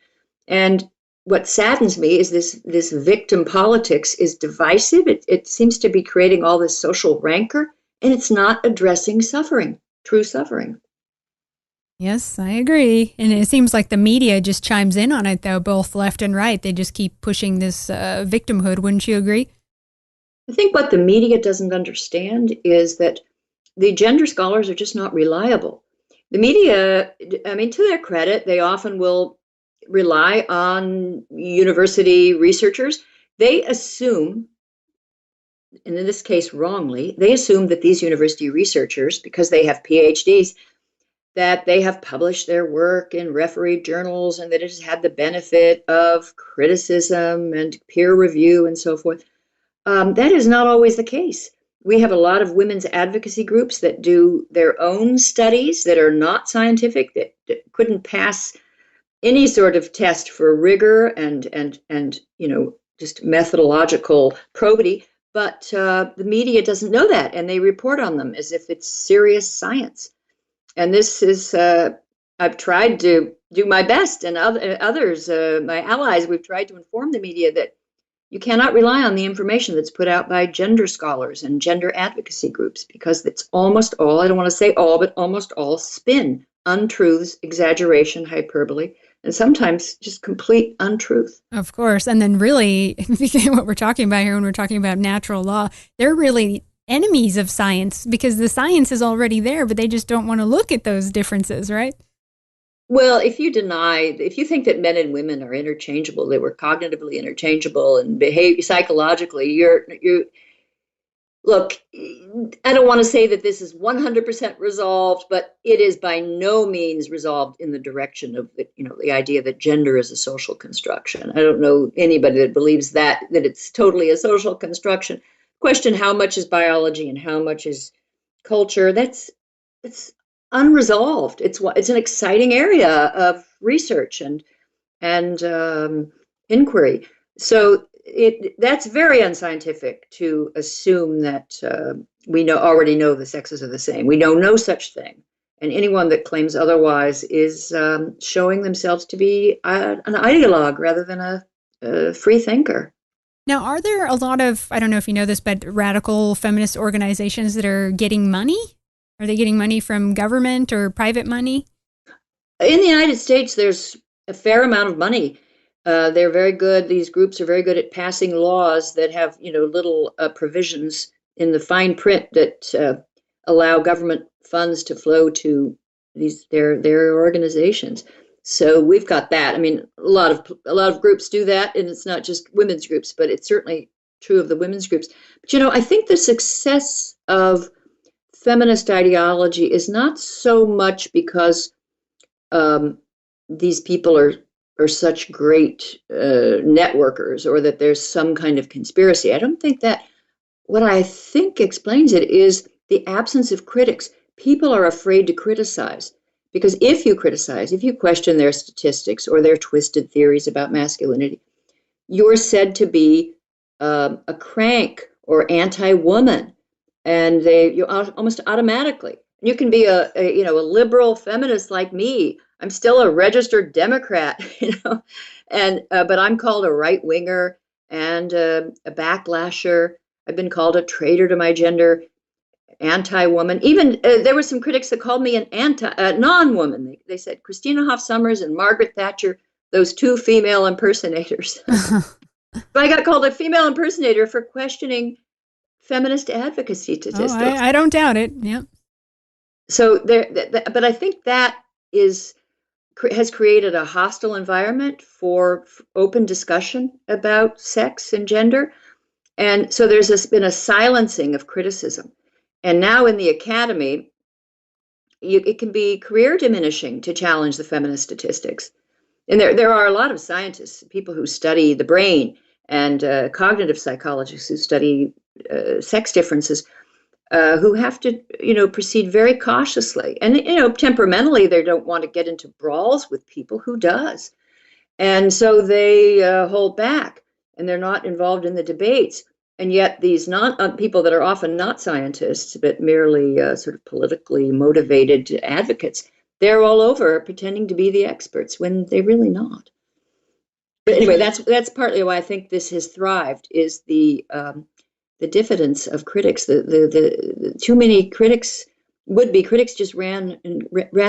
And what saddens me is this victim politics is divisive. It seems to be creating all this social rancor, and it's not addressing suffering, true suffering. Yes, I agree. And it seems like the media just chimes in on it, though, both left and right. They just keep pushing this victimhood. Wouldn't you agree? I think what the media doesn't understand is that the gender scholars are just not reliable. The media, I mean, to their credit, they often will rely on university researchers. They assume, and in this case wrongly, they assume that these university researchers, because they have PhDs, that they have published their work in refereed journals and that it has had the benefit of criticism and peer review and so forth. That is not always the case. We have a lot of women's advocacy groups that do their own studies that are not scientific, that couldn't pass any sort of test for rigor and just methodological probity. But the media doesn't know that, and they report on them as if it's serious science. And this is, I've tried to do my best, and others, my allies, we've tried to inform the media that you cannot rely on the information that's put out by gender scholars and gender advocacy groups, because it's almost all, I don't want to say all, but almost all spin, untruths, exaggeration, hyperbole, and sometimes just complete untruth. Of course. And then really, what we're talking about here when we're talking about natural law, they're really enemies of science because the science is already there, but they just don't want to look at those differences, right? Well, if you think that men and women are interchangeable, they were cognitively interchangeable and behave psychologically, look, I don't want to say that this is 100% resolved, but it is by no means resolved in the direction of the idea that gender is a social construction. I don't know anybody that believes that it's totally a social construction. Question how much is biology and how much is culture? It's unresolved. It's an exciting area of research and inquiry. So that's very unscientific to assume that we already know the sexes are the same. We know no such thing, and anyone that claims otherwise is showing themselves to be an ideologue rather than a free thinker. Now, are there a lot of, I don't know if you know this, but radical feminist organizations that are getting money? Are they getting money from government or private money? In the United States, there's a fair amount of money. They're very good. These groups are very good at passing laws that have, little provisions in the fine print that allow government funds to flow to their organizations. So we've got that. I mean, a lot of groups do that, and it's not just women's groups, but it's certainly true of the women's groups. But I think the success of feminist ideology is not so much because these people are such great networkers or that there's some kind of conspiracy. I don't think that. What I think explains it is the absence of critics. People are afraid to criticize. Because if you question their statistics or their twisted theories about masculinity, you're said to be a crank or anti-woman, and you almost automatically. You can be a liberal feminist like me. I'm still a registered Democrat, but I'm called a right winger and a backlasher. I've been called a traitor to my gender. Anti-woman. Even there were some critics that called me an non-woman. They said Christina Hoff Sommers and Margaret Thatcher, those two female impersonators. But I got called a female impersonator for questioning feminist advocacy statistics. I don't doubt it. Yeah. So but I think that has created a hostile environment for open discussion about sex and gender, and so there's been a silencing of criticism. And now in the academy, it can be career diminishing to challenge the feminist statistics. And there are a lot of scientists, people who study the brain and cognitive psychologists who study sex differences, who have to, proceed very cautiously. And, temperamentally, they don't want to get into brawls with people. Who does? And so they hold back, and they're not involved in the debates. And yet these people that are often not scientists, but merely sort of politically motivated advocates, they're all over pretending to be the experts when they're really not. But anyway, that's partly why I think this has thrived, is the diffidence of critics. The too many critics, would-be critics, just ran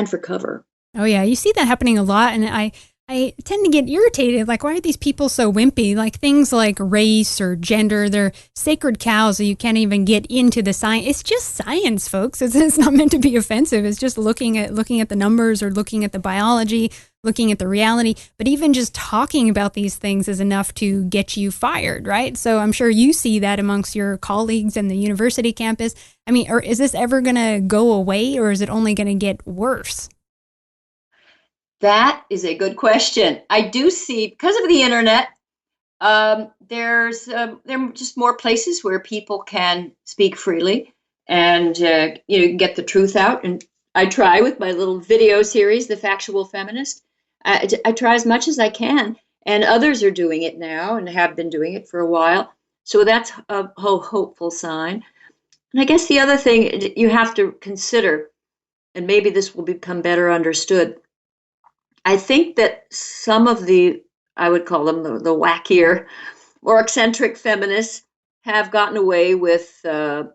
for cover. Oh yeah, you see that happening a lot, and I tend to get irritated. Like, why are these people so wimpy? Like things like race or gender, they're sacred cows, so you can't even get into the science. It's just science, folks. It's not meant to be offensive. It's just looking at the numbers, or looking at the biology, looking at the reality. But even just talking about these things is enough to get you fired, right? So I'm sure you see that amongst your colleagues in the university campus. I mean, or is this ever going to go away, or is it only going to get worse? That is a good question. I do see, because of the internet, there are just more places where people can speak freely and get the truth out. And I try with my little video series, The Factual Feminist. I try as much as I can, and others are doing it now and have been doing it for a while. So that's a hopeful sign. And I guess the other thing you have to consider, and maybe this will become better understood, I think that some of I would call them the wackier, more eccentric feminists have gotten away with, they're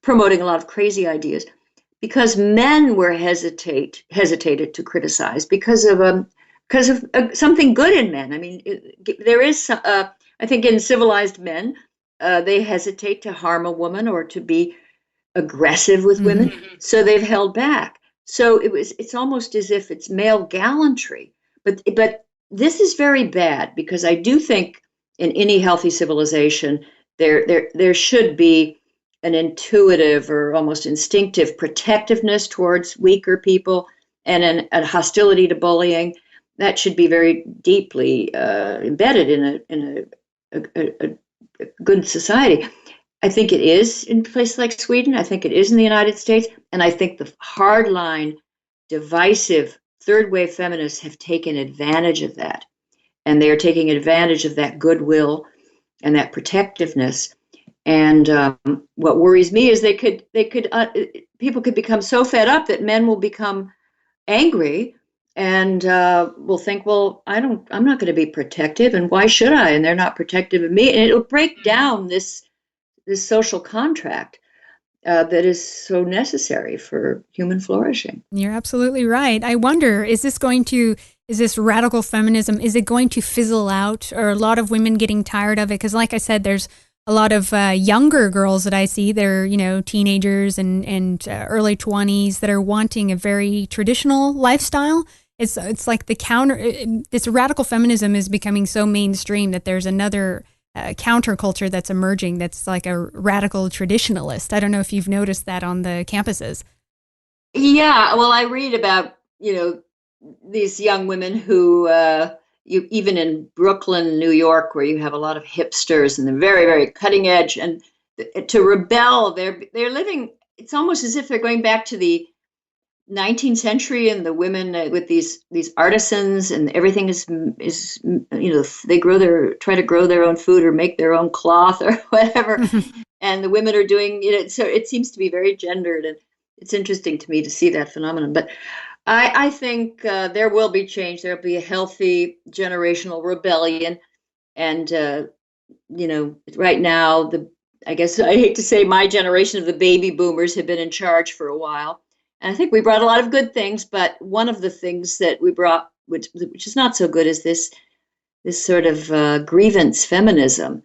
promoting a lot of crazy ideas because men were hesitated to criticize because of something good in men. I mean, there is, I think, in civilized men, they hesitate to harm a woman or to be aggressive with women, so they've held back. So it's almost as if it's male gallantry, but this is very bad, because I do think in any healthy civilization there should be an intuitive or almost instinctive protectiveness towards weaker people, and a hostility to bullying that should be very deeply embedded in a good society. I think it is in places like Sweden. I think it is in the United States. And I think the hardline, divisive, third wave feminists have taken advantage of that. And they are taking advantage of that goodwill and that protectiveness. And what worries me is people could become so fed up that men will become angry and will think, well, I'm not going to be protective, and why should I? And they're not protective of me. And it'll break down this social contract that is so necessary for human flourishing. You're absolutely right. I wonder, is this radical feminism, is it going to fizzle out? Or a lot of women getting tired of it? Because like I said, there's a lot of younger girls that I see, they're, teenagers and early 20s that are wanting a very traditional lifestyle. It's like this radical feminism is becoming so mainstream that there's another counterculture that's emerging that's like a radical traditionalist. I don't know if you've noticed that on the campuses. Yeah, well, I read about, these young women who, even in Brooklyn, New York, where you have a lot of hipsters and they're very, very cutting edge, and to rebel, they're living, it's almost as if they're going back to the 19th century, and the women with these artisans, and everything is they try to grow their own food or make their own cloth or whatever, and the women are doing so it seems to be very gendered, and it's interesting to me to see that phenomenon. But I think there will be change. There will be a healthy generational rebellion, and right now I guess I hate to say my generation of the baby boomers have been in charge for a while. And I think we brought a lot of good things, but one of the things that we brought, which is not so good, is this sort of grievance feminism,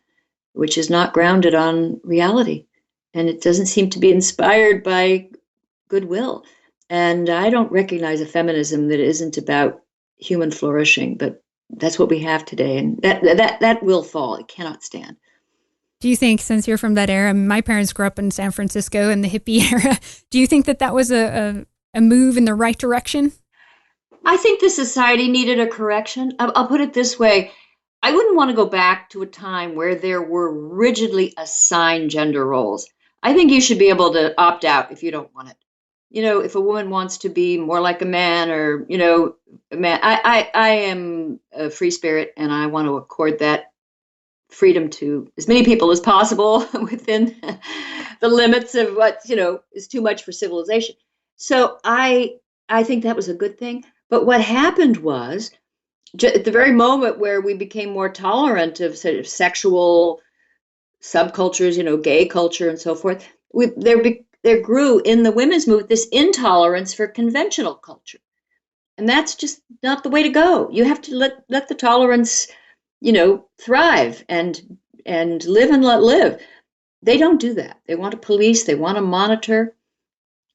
which is not grounded on reality, and it doesn't seem to be inspired by goodwill. And I don't recognize a feminism that isn't about human flourishing, but that's what we have today, and that will fall. It cannot stand. Do you think, since you're from that era, my parents grew up in San Francisco in the hippie era, do you think that was a move in the right direction? I think the society needed a correction. I'll put it this way. I wouldn't want to go back to a time where there were rigidly assigned gender roles. I think you should be able to opt out if you don't want it. if a woman wants to be more like a man, or, a man, I am a free spirit, and I want to accord that freedom to as many people as possible within the limits of what, is too much for civilization. So I think that was a good thing. But what happened was, at the very moment where we became more tolerant of sort of sexual subcultures, gay culture and so forth, there grew in the women's movement this intolerance for conventional culture. And that's just not the way to go. You have to let the tolerance, thrive and live and let live. They don't do that. They want to police, they want to monitor.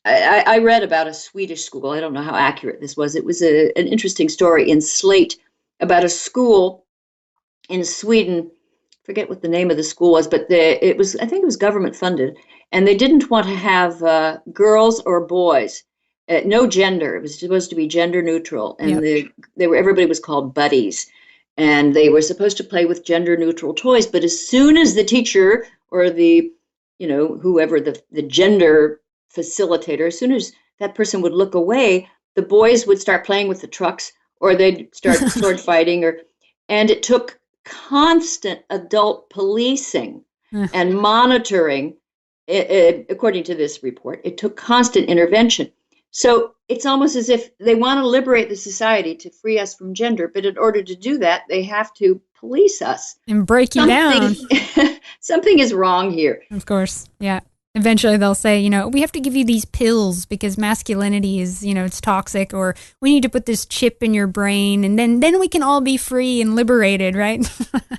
I read about a Swedish school. I don't know how accurate this was. It was an interesting story in Slate about a school in Sweden. Forget what the name of the school was, but I think it was government funded, and they didn't want to have girls or boys, no gender. It was supposed to be gender neutral, and yep. Everybody was called buddies, and they were supposed to play with gender neutral toys. But as soon as the teacher or the, whoever the gender facilitator, as soon as that person would look away, the boys would start playing with the trucks, or they'd start sword fighting, and it took constant adult policing and monitoring. According to this report, it took constant intervention. So it's almost as if they want to liberate the society to free us from gender, but in order to do that, they have to police us and break you down. Something is wrong here. Of course, yeah. Eventually they'll say, we have to give you these pills because masculinity is, it's toxic, or we need to put this chip in your brain, and then we can all be free and liberated, right?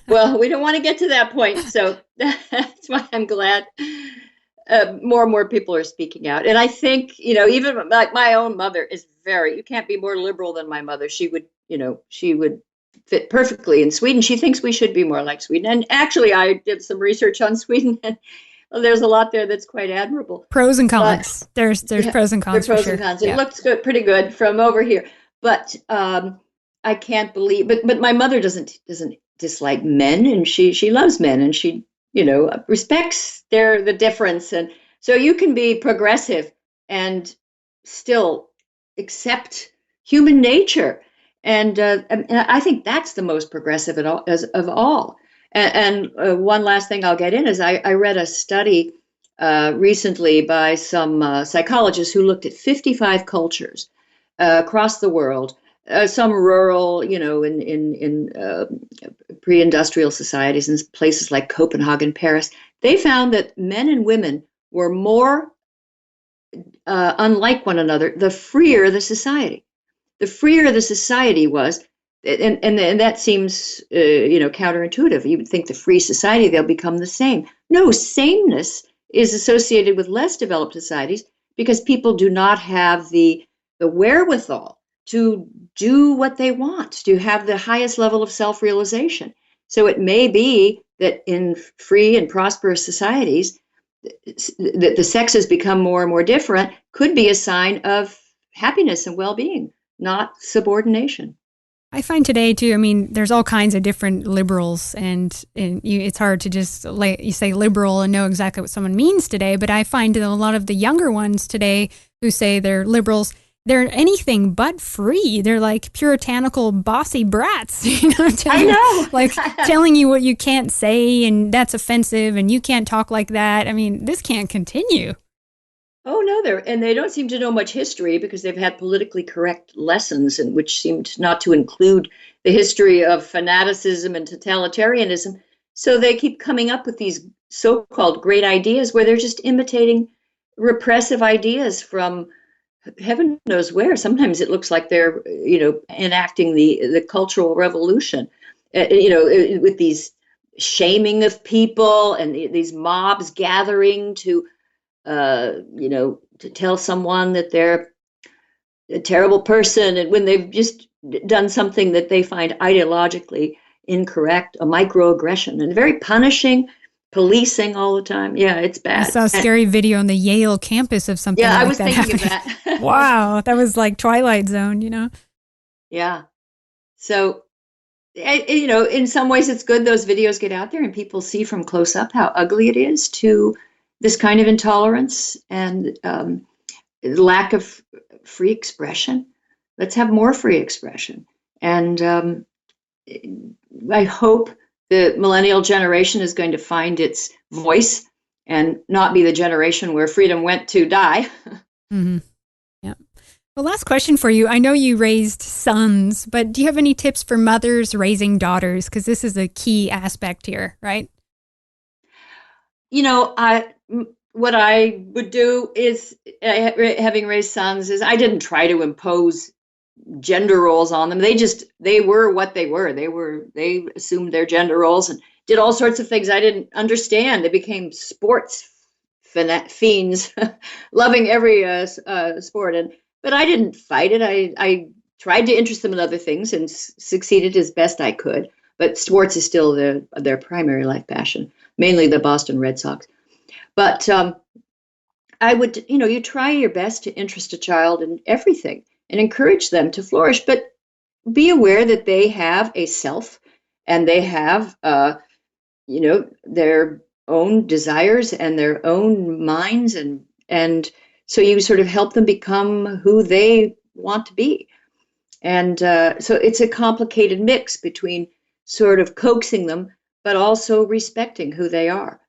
Well, we don't want to get to that point. So that's why I'm glad more and more people are speaking out. And I think, even like my own mother is you can't be more liberal than my mother. She would fit perfectly in Sweden. She thinks we should be more like Sweden. And actually, I did some research on Sweden, and there's a lot there that's quite admirable. Pros and cons. But, there's pros and cons. There are pros for sure. and cons. Yeah. It looks good, pretty good from over here. But I can't believe. But my mother doesn't dislike men, and she loves men, and she respects the difference. And so you can be progressive and still accept human nature. And I think that's the most progressive of all. And one last thing I'll get in is I read a study recently by some psychologists who looked at 55 cultures across the world, some rural, in pre-industrial societies in places like Copenhagen, Paris. They found that men and women were more unlike one another the freer the society. The freer the society was. And that seems, counterintuitive. You would think the free society, they'll become the same. No, sameness is associated with less developed societies because people do not have the wherewithal to do what they want, to have the highest level of self-realization. So it may be that in free and prosperous societies, that the sexes become more and more different could be a sign of happiness and well-being, not subordination. I find today too, there's all kinds of different liberals, and it's hard to just you say liberal and know exactly what someone means today. But I find that a lot of the younger ones today who say they're liberals, they're anything but free. They're like puritanical, bossy brats. I know. Like telling you what you can't say, and that's offensive, and you can't talk like that. This can't continue. Oh, no, they don't seem to know much history because they've had politically correct lessons, and which seemed not to include the history of fanaticism and totalitarianism. So they keep coming up with these so-called great ideas where they're just imitating repressive ideas from heaven knows where. Sometimes it looks like they're, enacting the Cultural Revolution, with these shaming of people and these mobs gathering to tell someone that they're a terrible person, and when they've just done something that they find ideologically incorrect, a microaggression, and very punishing, policing all the time. Yeah, it's bad. I saw a scary video on the Yale campus of something. Yeah, like I was that thinking happening. of that. Wow, that was like Twilight Zone, Yeah. So, in some ways it's good those videos get out there and people see from close up how ugly it is to this kind of intolerance. And lack of free expression. Let's have more free expression. And I hope the millennial generation is going to find its voice and not be the generation where freedom went to die. Mm-hmm. Yeah. Well, last question for you. I know you raised sons, but do you have any tips for mothers raising daughters? Because this is a key aspect here, right? What I would do is, having raised sons, is I didn't try to impose gender roles on them. They were what they were. They assumed their gender roles and did all sorts of things I didn't understand. They became sports fiends, loving every sport. But I didn't fight it. I tried to interest them in other things and succeeded as best I could. But sports is still their primary life passion, mainly the Boston Red Sox. But I would, you try your best to interest a child in everything and encourage them to flourish, but be aware that they have a self and they have, their own desires and their own minds. And so you sort of help them become who they want to be. And so it's a complicated mix between sort of coaxing them, but also respecting who they are.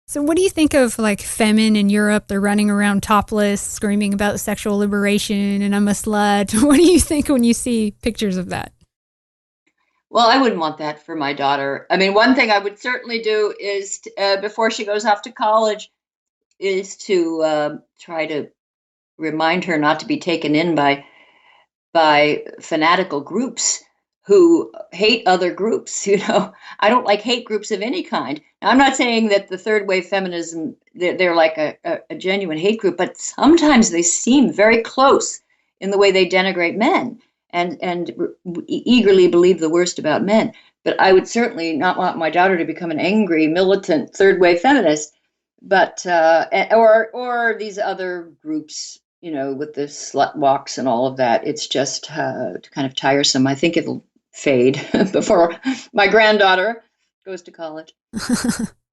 So what do you think of like Femin in Europe? They're running around topless, screaming about sexual liberation and I'm a slut. What do you think when you see pictures of that? Well, I wouldn't want that for my daughter. I mean, one thing I would certainly do is, before she goes off to college, is to try to remind her not to be taken in by fanatical groups who hate other groups. I don't like hate groups of any kind. Now, I'm not saying that the third wave feminism, they're like a genuine hate group, but sometimes they seem very close in the way they denigrate men and eagerly believe the worst about men. But I would certainly not want my daughter to become an angry, militant third wave feminist, but or these other groups, with the slut walks and all of that. It's just kind of tiresome. I think it'll fade before my granddaughter goes to college.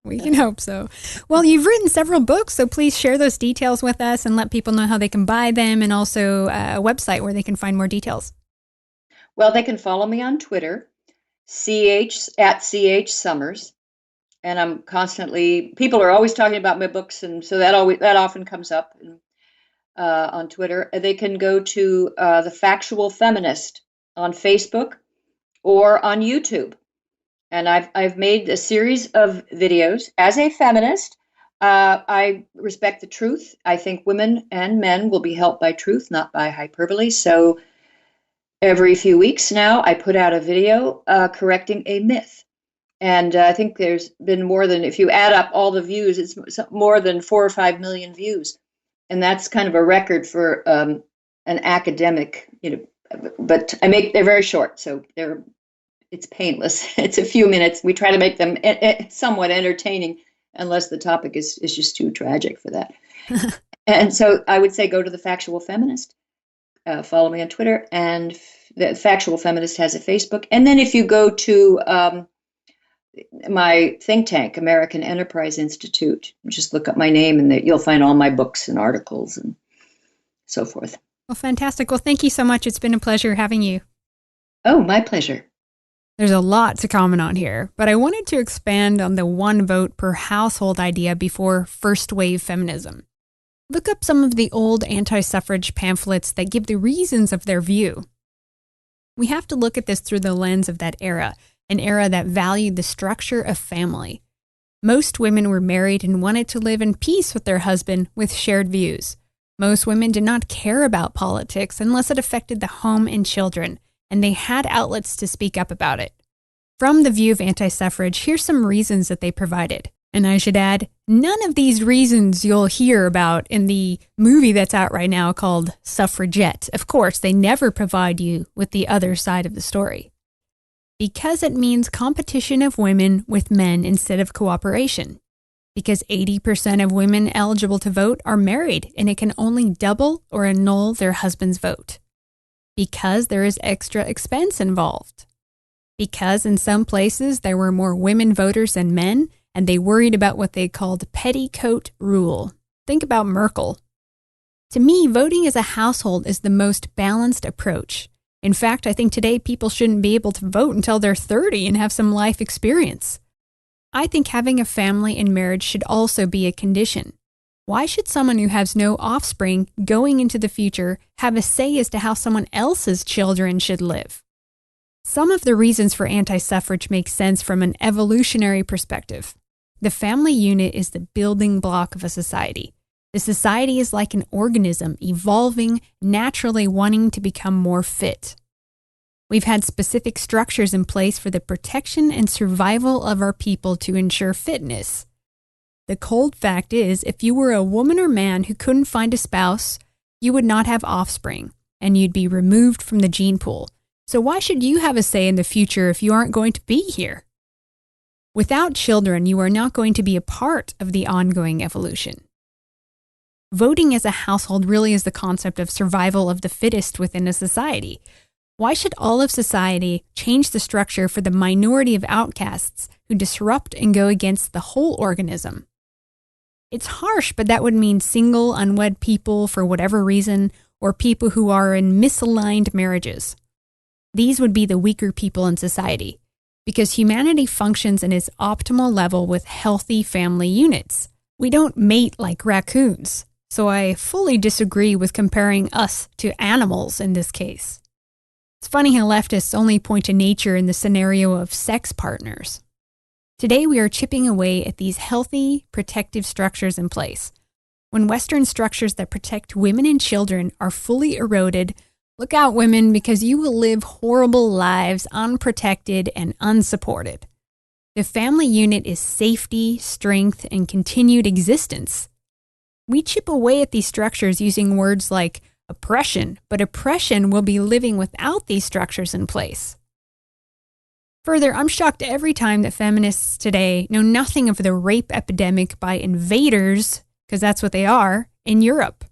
We can hope so. Well, you've written several books, so please share those details with us and let people know how they can buy them, and also a website where they can find more details. Well, they can follow me on Twitter, @CH Sommers. And I'm constantly, people are always talking about my books, and so that often comes up on Twitter. They can go to The Factual Feminist on Facebook or on YouTube. And I've made a series of videos. As a feminist, I respect the truth. I think women and men will be helped by truth, not by hyperbole. So every few weeks now, I put out a video correcting a myth. And I think there's been more than, if you add up all the views, it's more than 4 or 5 million views. And that's kind of a record for an academic, but they're very short. So it's painless. It's a few minutes. We try to make them somewhat entertaining, unless the topic is just too tragic for that. And so I would say go to The Factual Feminist, follow me on Twitter, and The Factual Feminist has a Facebook. And then if you go to my think tank, American Enterprise Institute, just look up my name and you'll find all my books and articles and so forth. Well, fantastic. Well, thank you so much. It's been a pleasure having you. Oh, my pleasure. There's a lot to comment on here, but I wanted to expand on the one vote per household idea before first wave feminism. Look up some of the old anti-suffrage pamphlets that give the reasons of their view. We have to look at this through the lens of that era, an era that valued the structure of family. Most women were married and wanted to live in peace with their husband with shared views. Most women did not care about politics unless it affected the home and children, and they had outlets to speak up about it. From the view of anti-suffrage, here's some reasons that they provided. And I should add, none of these reasons you'll hear about in the movie that's out right now called Suffragette. Of course, they never provide you with the other side of the story. Because it means competition of women with men instead of cooperation. Because 80% of women eligible to vote are married and it can only double or annul their husband's vote. Because there is extra expense involved. Because in some places there were more women voters than men, and they worried about what they called petticoat rule. Think about Merkel. To me, voting as a household is the most balanced approach. In fact, I think today people shouldn't be able to vote until they're 30 and have some life experience. I think having a family and marriage should also be a condition. Why should someone who has no offspring going into the future have a say as to how someone else's children should live? Some of the reasons for anti-suffrage make sense from an evolutionary perspective. The family unit is the building block of a society. The society is like an organism evolving, naturally wanting to become more fit. We've had specific structures in place for the protection and survival of our people to ensure fitness. The cold fact is, if you were a woman or man who couldn't find a spouse, you would not have offspring, and you'd be removed from the gene pool. So why should you have a say in the future if you aren't going to be here? Without children, you are not going to be a part of the ongoing evolution. Voting as a household really is the concept of survival of the fittest within a society. Why should all of society change the structure for the minority of outcasts who disrupt and go against the whole organism? It's harsh, but that would mean single, unwed people for whatever reason, or people who are in misaligned marriages. These would be the weaker people in society, because humanity functions in its optimal level with healthy family units. We don't mate like raccoons, so I fully disagree with comparing us to animals in this case. It's funny how leftists only point to nature in the scenario of sex partners. Today we are chipping away at these healthy, protective structures in place. When Western structures that protect women and children are fully eroded, look out, women, because you will live horrible lives unprotected and unsupported. The family unit is safety, strength, and continued existence. We chip away at these structures using words like oppression, but oppression will be living without these structures in place. Further, I'm shocked every time that feminists today know nothing of the rape epidemic by invaders, because that's what they are, in Europe.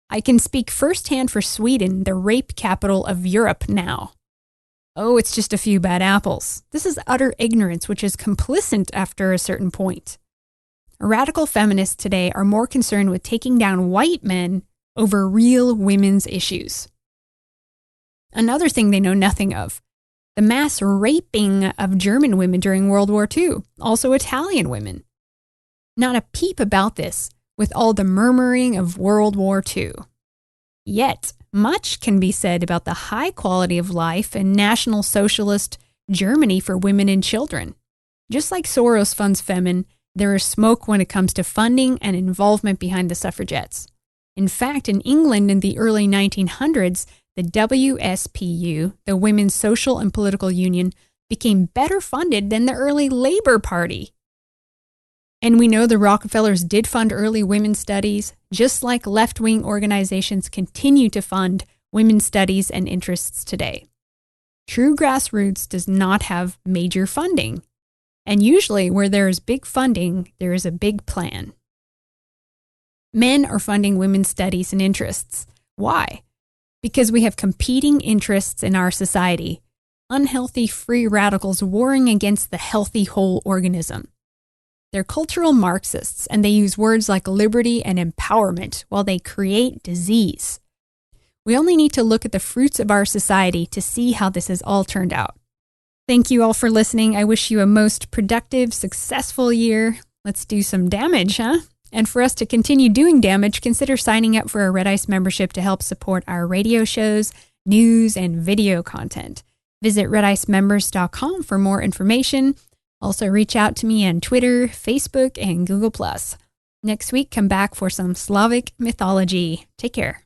I can speak firsthand for Sweden, the rape capital of Europe now. Oh, it's just a few bad apples. This is utter ignorance, which is complicit after a certain point. Radical feminists today are more concerned with taking down white men over real women's issues. Another thing they know nothing of, the mass raping of German women during World War II, also Italian women. Not a peep about this, with all the murmuring of World War II. Yet, much can be said about the high quality of life in National Socialist Germany for women and children. Just like Soros funds Femin, there is smoke when it comes to funding and involvement behind the suffragettes. In fact, in England in the early 1900s, the WSPU, the Women's Social and Political Union, became better funded than the early Labour Party. And we know the Rockefellers did fund early women's studies, just like left-wing organizations continue to fund women's studies and interests today. True grassroots does not have major funding. And usually where there is big funding, there is a big plan. Men are funding women's studies and interests. Why? Because we have competing interests in our society, unhealthy free radicals warring against the healthy whole organism. They're cultural Marxists, and they use words like liberty and empowerment while they create disease. We only need to look at the fruits of our society to see how this has all turned out. Thank you all for listening. I wish you a most productive, successful year. Let's do some damage, huh? And for us to continue doing damage, consider signing up for a Red Ice membership to help support our radio shows, news, and video content. Visit redicemembers.com for more information. Also reach out to me on Twitter, Facebook, and Google+. Next week, come back for some Slavic mythology. Take care.